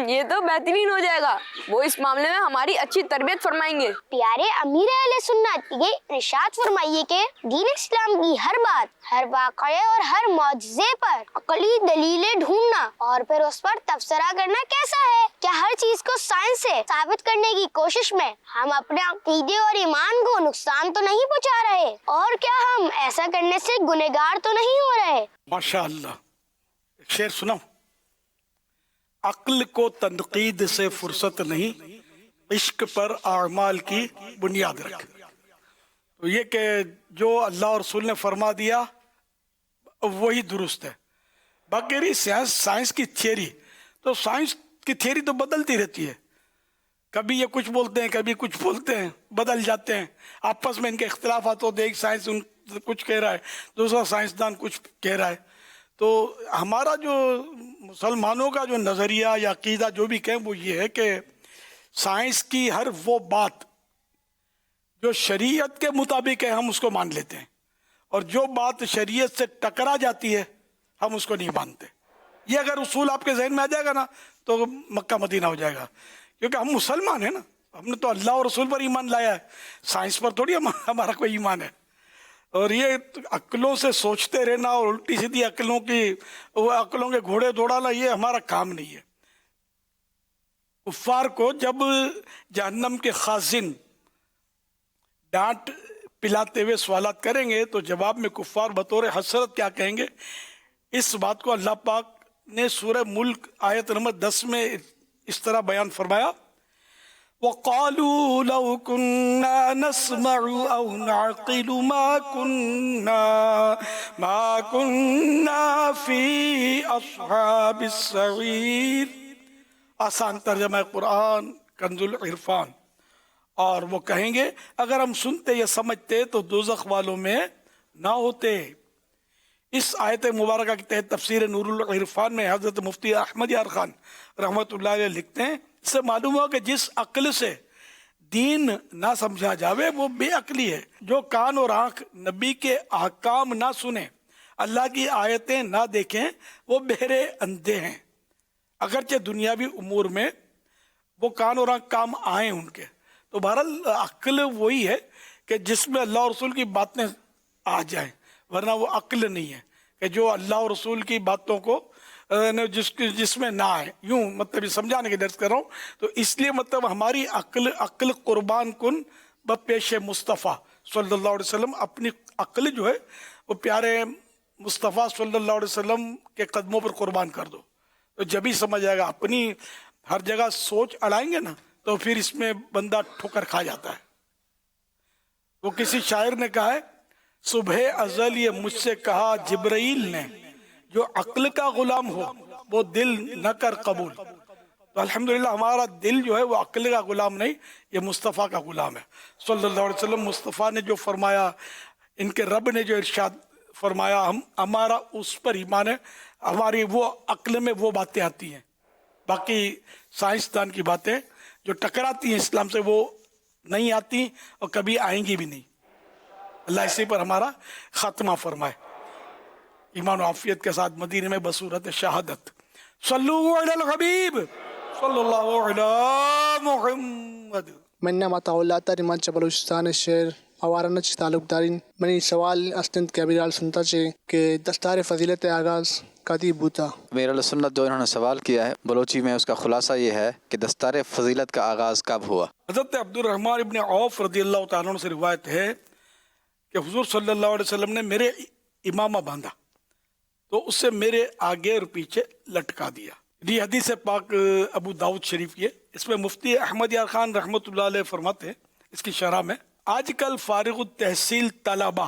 یہ تو بہترین ہو جائے گا، وہ اس معاملے میں ہماری اچھی تربیت فرمائیں گے. پیارے امیر اہل سنت، یہ ارشاد فرمائیے کہ دین اسلام کی ہر بات، ہر واقعے اور ہر معجزے پر عقلی دلیلیں ڈھونڈنا اور پھر اس پر تبصرہ کرنا کیسا ہے؟ کیا ہر چیز کو سائنس سے ثابت کرنے کی کوشش میں ہم اپنے عقیدے اور ایمان کو نقصان تو نہیں پہنچا رہے؟ اور کیا ہم ایسا کرنے سے گنہگار تو نہیں ہو رہے؟ ماشاء اللہ. ایک شعر سناؤں؟ عقل کو تنقید سے فرصت نہیں، عشق پر اعمال کی بنیاد رکھ. تو یہ کہ جو اللہ اور رسول نے فرما دیا وہی درست ہے. باقی رہی سائنس کی تھیوری، تو سائنس کی تھیوری تو بدلتی رہتی ہے. کبھی یہ کچھ بولتے ہیں، کبھی کچھ بولتے ہیں، بدل جاتے ہیں. آپس میں ان کے اختلافات ہوتے ہیں، ایک سائنس کچھ کہہ رہا ہے، دوسرا سائنسدان کچھ کہہ رہا ہے. تو ہمارا جو مسلمانوں کا جو نظریہ یا عقیدہ جو بھی کہیں وہ یہ ہے کہ سائنس کی ہر وہ بات جو شریعت کے مطابق ہے ہم اس کو مان لیتے ہیں، اور جو بات شریعت سے ٹکرا جاتی ہے ہم اس کو نہیں مانتے. یہ اگر اصول آپ کے ذہن میں آ جائے گا نا تو مکہ مدینہ ہو جائے گا، کیونکہ ہم مسلمان ہیں نا، ہم نے تو اللہ اور رسول پر ایمان لایا ہے، سائنس پر تھوڑی ہمارا کوئی ایمان ہے. اور یہ عقلوں سے سوچتے رہنا اور الٹی سیدھی عقلوں کے گھوڑے دوڑانا یہ ہمارا کام نہیں ہے. کفار کو جب جہنم کے خازن ڈانٹ پلاتے ہوئے سوالات کریں گے تو جواب میں کفار بطور حسرت کیا کہیں گے؟ اس بات کو اللہ پاک نے سورہ ملک آیت نمبر 10 میں اس طرح بیان فرمایا، وَقَالُوا لَوْ كُنَّا نَسْمَعُ أَوْ نَعْقِلُ مَا كُنَّا فِي أَصْحَابِ السَّعِيرِ. آسان ترجمہ قرآن کنز العرفان. اور وہ کہیں گے اگر ہم سنتے یا سمجھتے تو دوزخ والوں میں نہ ہوتے. اس آیت مبارکہ کے تحت تفسیر نور العرفان میں حضرت مفتی احمد یار خان رحمۃ اللہ علیہ لکھتے ہیں، اس سے معلوم ہوا کہ جس عقل سے دین نہ سمجھا جاوے وہ بے عقلی ہے. جو کان اور آنکھ نبی کے احکام نہ سنیں، اللہ کی آیتیں نہ دیکھیں، وہ بہرے اندھے ہیں. اگرچہ دنیاوی امور میں وہ کان اور آنکھ کام آئیں ان کے. تو بہرحال عقل وہی ہے کہ جس میں اللہ اور رسول کی باتیں آ جائیں، ورنہ وہ عقل نہیں ہے کہ جو اللہ اور رسول کی باتوں کو جس میں نہ آئے. یوں مطلب سمجھانے کے درس کر رہا ہوں. تو اس لیے مطلب ہماری عقل قربان کن بپیش مصطفیٰ صلی اللہ علیہ وسلم. اپنی عقل جو ہے وہ پیارے مصطفیٰ صلی اللہ علیہ وسلم کے قدموں پر قربان کر دو تو جبھی سمجھ آئے گا. اپنی ہر جگہ سوچ اڑائیں گے نا تو پھر اس میں بندہ ٹھوکر کھا جاتا ہے. وہ کسی شاعر نے کہا ہے، صبح ازل یہ مجھ سے کہا جبرائیل نے، جو عقل کا غلام ہو وہ دل نہ کر قبول. تو الحمدللہ ہمارا دل جو ہے وہ عقل کا غلام نہیں، یہ مصطفیٰ کا غلام ہے صلی اللہ علیہ وسلم. مصطفیٰ نے جو فرمایا، ان کے رب نے جو ارشاد فرمایا، ہمارا اس پر ایمان ہے. ہماری وہ عقل میں وہ باتیں آتی ہیں، باقی سائنسدان کی باتیں جو ٹکراتی ہیں اسلام سے وہ نہیں آتی اور کبھی آئیں گی بھی نہیں. اللہ اسی پر ہمارا خاتمہ فرمائے ایمان و عافیت کے ساتھ مدینے میں بصورت شہادت. صلو علی الحبیب صلی اللہ علی محمد. من مطاولات ریمانچ بلوچستان شہر اوارانہ تعلق دارین منی سوال استنت کے ابیرال سنتا چے کہ دستار فضیلت آغاز کدی بوتا. میرا سنت جو انہوں نے سوال کیا ہے بلوچی میں، اس کا خلاصہ یہ ہے کہ دستار فضیلت کا آغاز کب ہوا. حضرت عبد الرحمن ابن عوف رضی اللہ تعالیٰ عنہ سے روایت ہے کہ حضور صلی اللہ علیہ وسلم نے میرے امامہ باندھا تو اس سے میرے آگے اور پیچھے لٹکا دیا. یہ حدیث پاک ابو داؤد شریف یہ. اس میں مفتی احمد یار خان رحمۃ اللہ علیہ فرماتے ہیں اس کی شرح میں، آج کل فارغ التحصیل طلبہ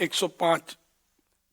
105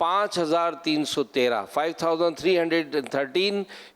5313, 5313,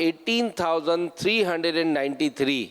18393,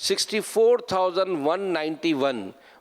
64,191,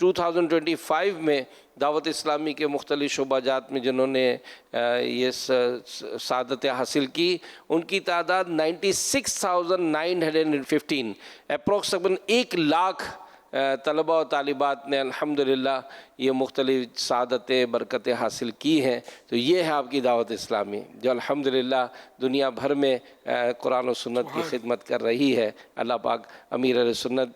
2025 میں دعوت اسلامی کے مختلف شعبہ جات میں جنہوں نے یہ سعادتیں حاصل کی، ان کی تعداد 96,915، اپروکسیمن 1 لاکھ طلبہ و طالبات نے الحمدللہ یہ مختلف سعادتیں برکتیں حاصل کی ہیں۔ تو یہ ہے آپ کی دعوت اسلامی جو الحمدللہ دنیا بھر میں قرآن و سنت کی خدمت کر رہی ہے۔ اللہ پاک امیر اہل سنت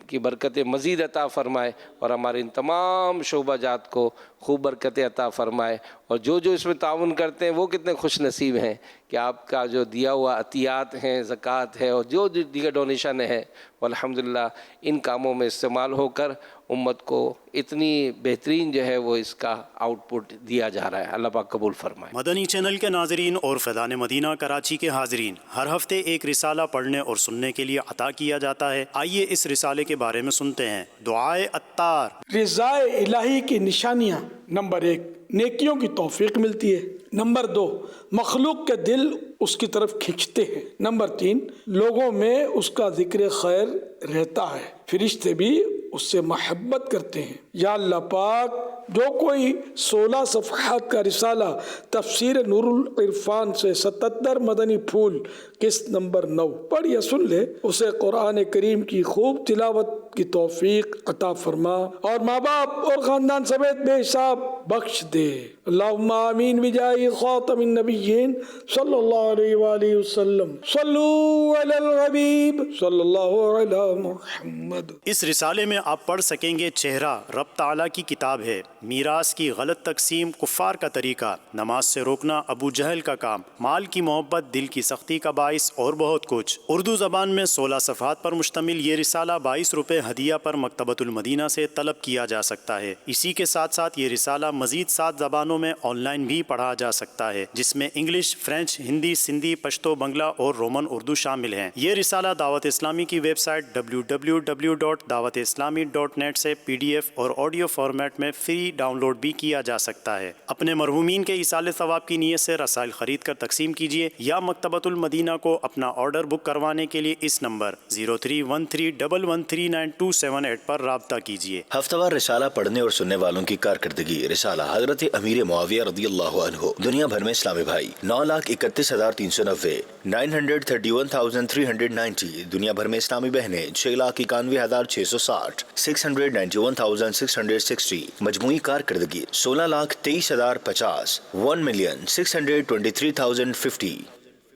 کی برکتیں مزید عطا فرمائے اور ہمارے ان تمام شعبہ جات کو خوب برکتیں عطا فرمائے، اور جو اس میں تعاون کرتے ہیں وہ کتنے خوش نصیب ہیں کہ آپ کا جو دیا ہوا عطیات ہیں، زکوٰۃ ہے، اور جو دیگر ڈونیشن ہے وہ الحمدللہ ان کاموں میں استعمال ہو کر امت کو اتنی بہترین جو ہے وہ اس کا آؤٹ پٹ دیا جا رہا ہے۔ اللہ پاک قبول فرمائے۔ مدنی چینل کے ناظرین اور فیضان مدینہ کراچی کے حاضرین، ہر ہفتے ایک رسالہ پڑھنے اور سننے کے لیے عطا کیا جاتا ہے۔ آئیے اس رسالے کے بارے میں سنتے ہیں۔ دعائے عطار۔ رضائے الہی کی نشانیاں: نمبر 1، نیکیوں کی توفیق ملتی ہے۔ نمبر 2، مخلوق کے دل اس کی طرف کھنچتے ہیں۔ نمبر 3، لوگوں میں اس کا ذکر خیر رہتا ہے، فرشتے بھی اس سے محبت کرتے ہیں۔ یا اللہ پاک، جو کوئی 16 صفحات کا رسالہ تفسیر نور العرفان سے 77 مدنی پھول قسط نمبر 9 پڑھ یا سن لے، اسے قرآن کریم کی خوب تلاوت کی توفیق عطا فرما اور ماں باپ اور خاندان سمیت بے حساب بخش دے۔ اللہم آمین بجاہ خاتم النبیین صلی اللہ علیہ وآلہ وسلم۔ صلو علی الحبیب صلی اللہ علی محمد۔ اس رسالے میں آپ پڑھ سکیں گے چہرہ، رب تعالیٰ کی کتاب ہے، میراث کی غلط تقسیم، کفار کا طریقہ، نماز سے روکنا، ابو جہل کا کام، مال کی محبت دل کی سختی کا باعث اور بہت کچھ۔ اردو زبان میں 16 صفحات پر مشتمل یہ رسالہ 22 روپے ہدیہ پر مکتبۃ المدینہ سے طلب کیا جا سکتا ہے۔ اسی کے ساتھ ساتھ یہ رسالہ مزید 7 زبانوں میں آن لائن بھی پڑھا جا سکتا ہے، جس میں انگلش، فرینچ، ہندی، سندھی، پشتو، بنگلہ اور رومن اردو شامل ہیں۔ یہ رسالہ دعوت اسلامی کی ویب سائٹ www.dawatislami.net سے PDF اور آڈیو فارمیٹ میں فری ڈاؤن لوڈ بھی کیا جا سکتا ہے۔ اپنے مرحومین کے ایصال ثواب کی نیت سے رسائل خرید کر تقسیم کیجیے یا مکتبۃ المدینہ کو اپنا آرڈر بک کروانے کے لیے اس نمبر 0313113928 پر رابطہ کیجیے۔ ہفتہ وار رسالہ پڑھنے اور سننے والوں کی کارکردگی۔ رسالہ حضرت امیر معاویہ رضی اللہ عنہ، دنیا بھر میں اسلامی بھائی 9,31,390، 931,390، دنیا بھر میں اسلامی بہنیں 6,91,660، 691,660، مجموعی کارکردگی 16,23,050، 1,623,050۔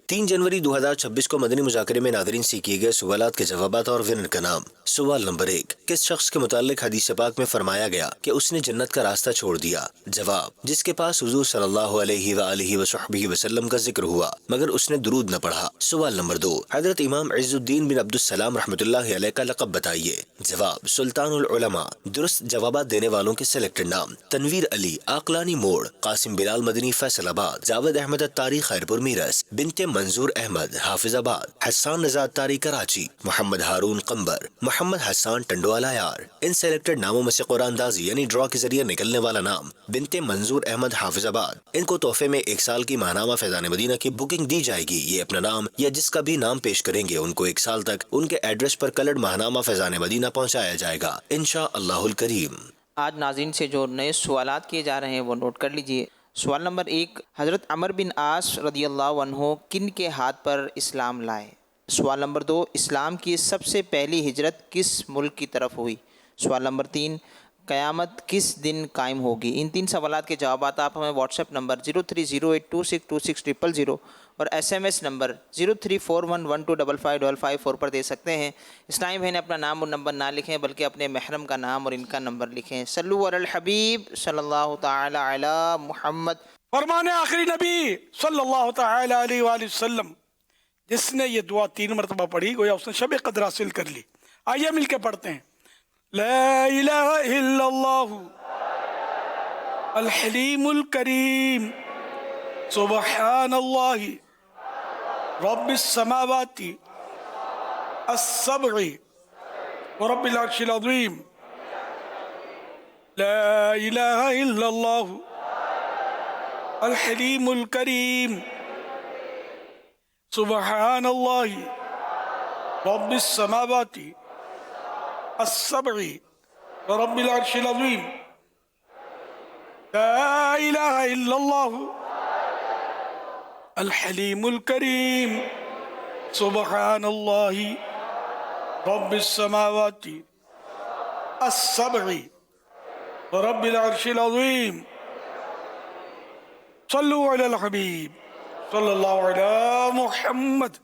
3 جنوری 2026 کو مدنی مذاکرے میں ناظرین سے کیے گئے سوالات کے جوابات اور ونر کا نام۔ سوال نمبر 1، کس شخص کے متعلق حدیث پاک میں فرمایا گیا کہ اس نے جنت کا راستہ چھوڑ دیا؟ جواب، جس کے پاس حضور صلی اللہ علیہ وآلہ وصحبہ وسلم کا ذکر ہوا مگر اس نے درود نہ پڑھا۔ سوال نمبر 2، حضرت امام عز الدین بن عبد السلام رحمۃ اللہ علیہ کا لقب بتائیے۔ جواب، سلطان العلماء۔ درست جوابات دینے والوں کے سلیکٹڈ نام: تنویر علی، عقلانی موڑ، قاسم بلال مدنی فیصل آباد، جاوید احمد اتاری خیرپور میرس، بنت منظور احمد حافظ آباد، حسان رضا اتاری کراچی، محمد ہارون قمبر، محمد حسان ٹنڈوالا یار۔ ان سلیکٹڈ ناموں میں سے قرآن دازی یعنی ڈرا کے ذریعے نکلنے والا نام بنت منظور احمد حافظ آباد، ان کو تحفے میں 1 سال کی ماہنامہ فیضان مدینہ کی بکنگ دی جائے گی۔ یہ اپنا نام یا جس کا بھی نام پیش کریں گے ان کو 1 سال تک ان کے ایڈریس پر کلرڈ ماہنامہ فیضان مدینہ پہنچایا جائے گا انشاءاللہ الکریم۔ آج ناظرین سے جو نئے سوالات کیے جا رہے ہیں وہ نوٹ کر لیجئے۔ سوال نمبر 1، حضرت عمر بن عاص رضی اللہ عنہ کن کے ہاتھ پر اسلام لائے؟ سوال نمبر 2، اسلام کی سب سے پہلی ہجرت کس ملک کی طرف ہوئی؟ سوال نمبر 3، قیامت کس دن قائم ہوگی؟ ان 3 سوالات کے جوابات آپ ہمیں واٹس ایپ نمبر 0308262600 اور SMS نمبر 0341125555 پر دے سکتے ہیں۔ اسلامی بہن اپنا نام اور نمبر نہ لکھیں بلکہ اپنے محرم کا نام اور ان کا نمبر لکھیں۔ صلو علی الحبیب صلی اللہ تعالی علی محمد۔ فرمان آخری نبی صلی اللہ تعالی علیہ وآلہ وسلم، جس نے یہ دعا 3 مرتبہ پڑھی گویا اس نے شب قدر حاصل کر لی۔ آئیے مل کے پڑھتے ہیں۔ لا الہ الا اللہ الحلیم الکریم سبحان اللہ رب السماوات السبع ورب العرش العظیم لا الہ الا اللہ الحلیم الکریم سبحان اللہ رب السماوات السبع ورب العرش العظیم لا الہ الا اللہ الحلیم الکریم سبحان اللہ رب السماوات السبع ورب العرش العظیم صلو علی الحبیب صلی اللہ علی محمد.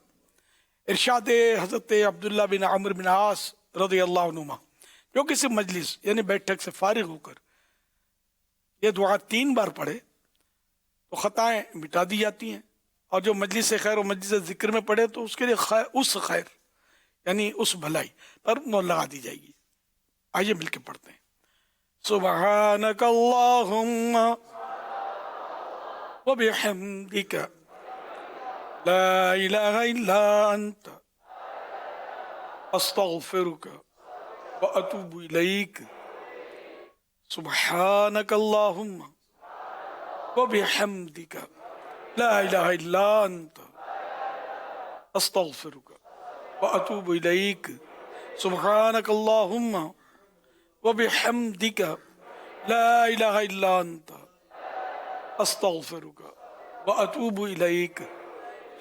ارشاد حضرت عبداللہ بن عمر بن عاص رضی اللہ عنہما جو کسی مجلس یعنی بیٹھک سے فارغ ہو کر یہ دعا 3 بار پڑھے تو خطائیں مٹا دی جاتی ہیں، اور جو مجلس خیر و مجلس ذکر میں پڑھے تو اس کے لیے اس خیر یعنی اس بھلائی پر مہر لگا دی جائے گی. آئیے مل کے پڑھتے ہیں. سبحانک اللہم وبحمدک لا الہ الا انت استغفرک واتوب الیک. سبحانک اللہم وبحمدک لا الہ الا انت استغفرک واتوب الیک. سبحانک اللہم وبحمدک لا الہ الا انت استغفرک واتوب الیک.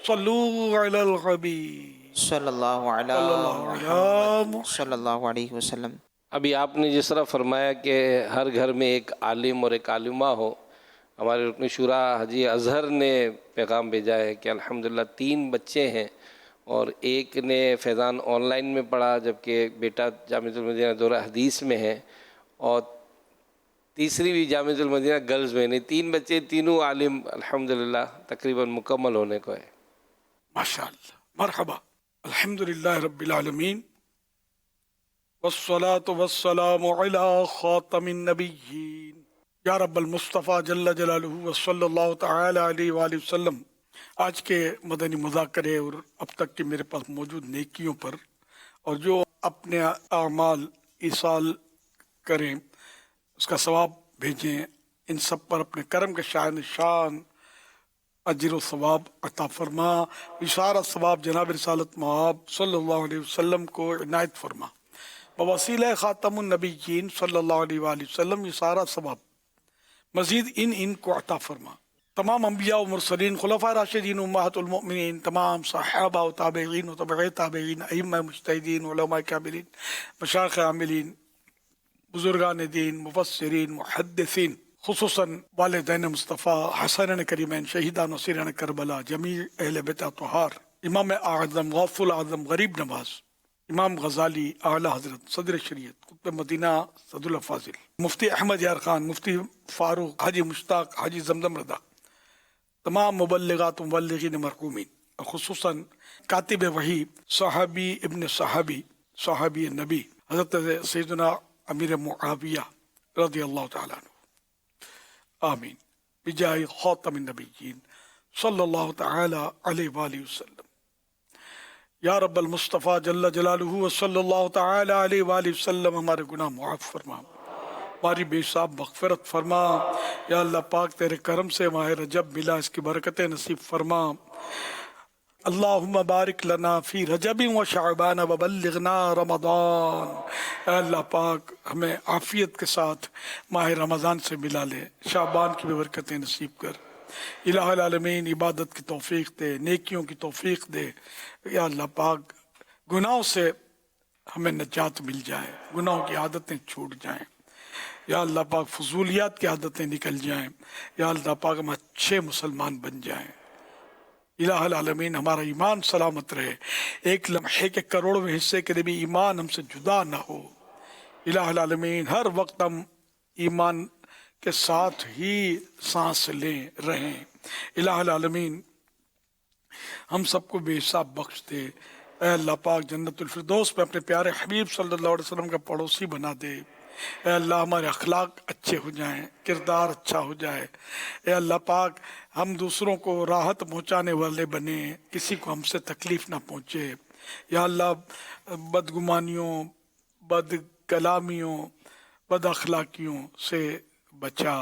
صلو علی الحبیب صلی اللہ علیہ صلی اللہ علیہ وسلم. ابھی آپ نے جس طرح فرمایا کہ ہر گھر میں ایک عالم اور ایک عالمہ ہو، ہمارے رکن شورا حاجی اظہر نے پیغام بھیجا ہے کہ الحمدللہ 3 بچے ہیں اور ایک نے فیضان آن لائن میں پڑھا جبکہ بیٹا جامعۃ المدینہ دورہ حدیث میں ہے اور تیسری بھی جامعۃ المدینہ گرلز میں. 3 بچے، تینوں عالم الحمدللہ تقریباً مکمل ہونے کو ہے. ماشاءاللہ. مرحبا. الحمدللہ رب العالمین والصلاة والسلام علی خاتم النبیین یا رب المصطفیٰ جل جلالہ وصلی اللہ تعالی علیہ وآلہ وسلم. آج کے مدنی مذاکرے اور اب تک کے میرے پاس موجود نیکیوں پر اور جو اپنے اعمال ایصال کریں اس کا ثواب بھیجیں، ان سب پر اپنے کرم کے شان اجر و ثواب عطا فرما. یہ سارا ثواب جناب رسالت مآب صلی اللہ علیہ وسلم کو عنایت فرما. بوسیلہ خاتم النبیین صلی اللہ علیہ وآلہ وسلم یہ سارا ثواب مزید ان کو عطا فرما. تمام انبیاء و مرسلین، خلفاء راشدین، امہات المؤمنین، تمام صحابہ و تابعین و تبع تابعین، ائمہ مجتہدین، علماء کاملین، مشایخ عاملین، بزرگان دین، مفسرین، محدثین، خصوصاً والدین مصطفیٰ، حسنین کریمین، شہیدان و اسیران کربلا، جمیع اہل بیت اطہار، امام اعظم غوث العظم غریب نواز، امام غزالی اعلیٰ حضرت صدر شریعت قطب مدینہ سعد الفاضل، مفتی احمد یار خان، مفتی فاروق، حاجی مشتاق، حاجی زمزم رضا، تمام مبلغات و مبلغین مرحومین، اور خصوصاً کاتب وحی صحابی ابن صحابی صحابی نبی حضرت سیدنا امیر معاویہ رضی اللہ تعالیٰ عنہ. آمین بجائے خاتم النبیین صلی اللہ تعالی علیہ وآلہ وسلم. یا رب المصطفیٰ جل جلالہ صلی اللہ تعالی علیہ وآلہ وسلم ہمارے گناہ معاف فرما، ہماری بے حساب مغفرت فرما. یا اللہ پاک تیرے کرم سے ماہ رجب ملا، اس کی برکتیں نصیب فرما. اللہم بارک لنا فی رجب و شعبان و بلغنا رمضان. اے اللہ پاک ہمیں عافیت کے ساتھ ماہ رمضان سے ملا لے، شعبان کی بھی برکتیں نصیب کر. الہ العالمین عبادت کی توفیق دے، نیکیوں کی توفیق دے. یا اللہ پاک گناہوں سے ہمیں نجات مل جائے، گناہوں کی عادتیں چھوٹ جائیں. یا اللہ پاک فضولیات کی عادتیں نکل جائیں. یا اللہ پاک ہم اچھے مسلمان بن جائیں. الہ العالمین ہمارا ایمان سلامت رہے، ایک لمحے کے کروڑویں حصے کے لیے بھی ایمان ہم سے جدا نہ ہو. الہ العالمین ہر وقت ہم ایمان کے ساتھ ہی سانس لیں رہیں. الہ العالمین ہم سب کو بے حساب بخش دے. اے اللہ پاک جنت الفردوس میں اپنے پیارے حبیب صلی اللہ علیہ وسلم کا پڑوسی بنا دے. اے اللہ ہمارے اخلاق اچھے ہو جائیں، کردار اچھا ہو جائے. اے اللہ پاک ہم دوسروں کو راحت پہنچانے والے بنے، کسی کو ہم سے تکلیف نہ پہنچے. یا اللہ بدگمانیوں، بد کلامیوں، بد اخلاقیوں سے بچا.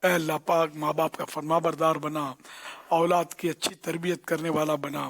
اے اللہ پاک ماں باپ کا فرما بردار بنا، اولاد کی اچھی تربیت کرنے والا بنا.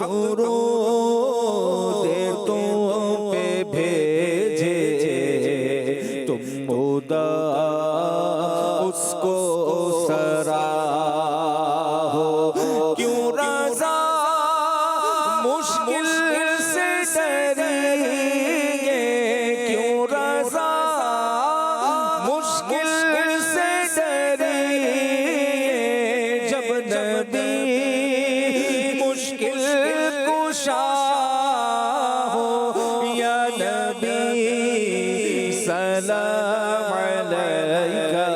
درود تم پہ بھیجے تم خدا اس کو سراہو کیوں رضا مشکل سے ڈریے کیوں رضا مشکل سے ڈریے جب نبی مشکل کشا ہو یا نبی سلام علیکہ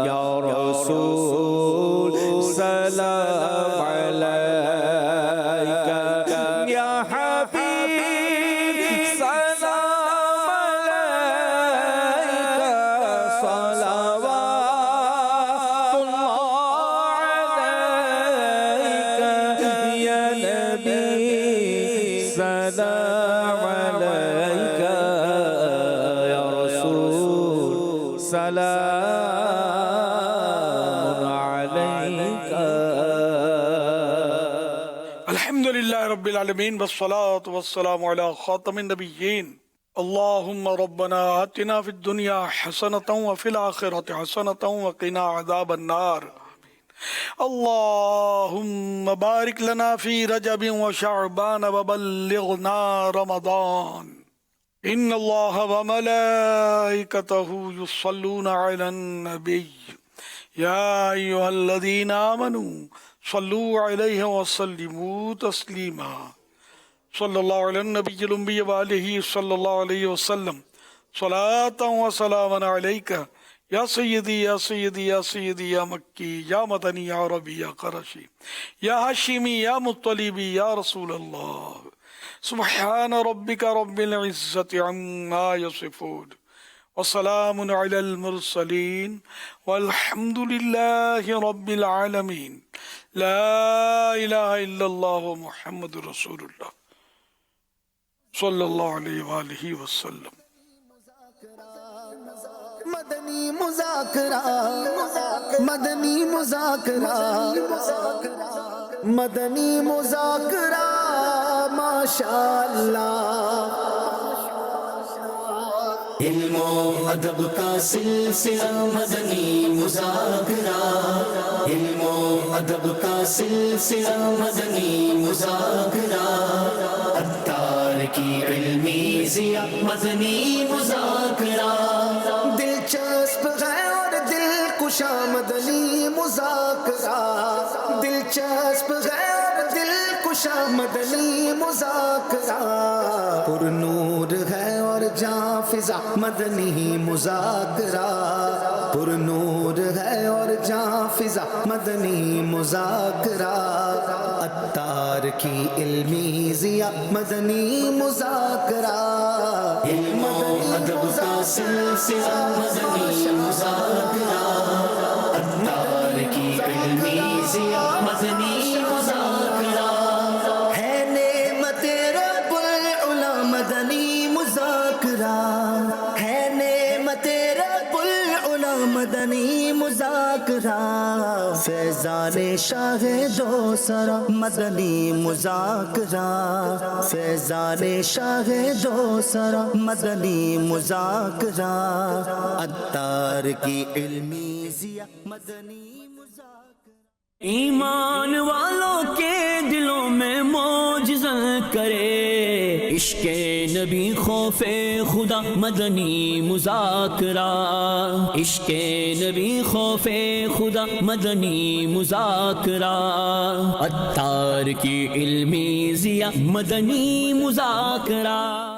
یا رسول سلام علیکہ یا حبیب سلام علیکہ صلوات اللہ علیکہ یا نبی سلام علیکہ یا رسول سلام علیکہ. الحمدللہ رب العالمین والصلاة والسلام علی خاتم النبیین. اللہم ربنا آتنا فی الدنیا حسنة وفی الآخرة حسنة وقنا عذاب النار. اللہم بارک لنا فی رجب وشعبان وبلغنا رمضان. ان اللہ وملائکتہ یصلون علی النبی یا ایہا الذین آمنوا صلوا علیہ وسلموا تسلیما. صلی اللہ علی النبی الأمی وآلہ صلی اللہ علیہ وسلم صلاة وسلاما علیکہ یا سیدی یا سیدی یا سیدی یا مکی یا مدنی یا عربی یا قرشی یا ہاشمی یا مطلبی یا رسول اللہ. سبحان ربک رب العزت عما یصفون وسلام علی المرسلین والحمد للہ رب العالمین. لا الہ الا اللہ محمد رسول اللہ صلی اللہ علیہ وآلہ وسلم. مدنی مذاکرہ مدنی مذاکرہ مدنی مذاکرہ ماشاءاللہ. علم و ادب کا سلسلہ مدنی مذاکرہ علم و ادب کا سلسلہ مدنی مذاکرہ عطار کی علمی ضیاء مدنی مذاکرہ دلچسپ ہے اور دل کشا مدنی مذاکرہ دلچسپ ہے اور دل کشا مدنی مذاکرہ پر نور ہے اور جاں فضا مدنی مذاکرہ پر نور ہے اور جاں فضا مدنی مذاکرہ عطار کی علمی ضیاء مدنی مذاکرہ علم و ادب کا سلسلہ مدنی مذاکرہ عطار کی علمی ضیاء مدنی مذاکرہ ہے نعمت رب العلا مدنی مذاکرہ ہے نعمت رب العلا مدنی مذاکرہ فیضان شاہ دوسرا مدنی مذاکرہ فیضان شاہ دوسرا مدنی مذاکرہ عطار کی علمی ضیاء مدنی مذاکرہ. ایمان والوں کے دلوں میں معجزہ کرے عشق نبی خوف خدا مدنی مذاکرہ عشق نبی خوف خدا مدنی مذاکرہ عطار کی علمی ضیاء مدنی مذاکرہ.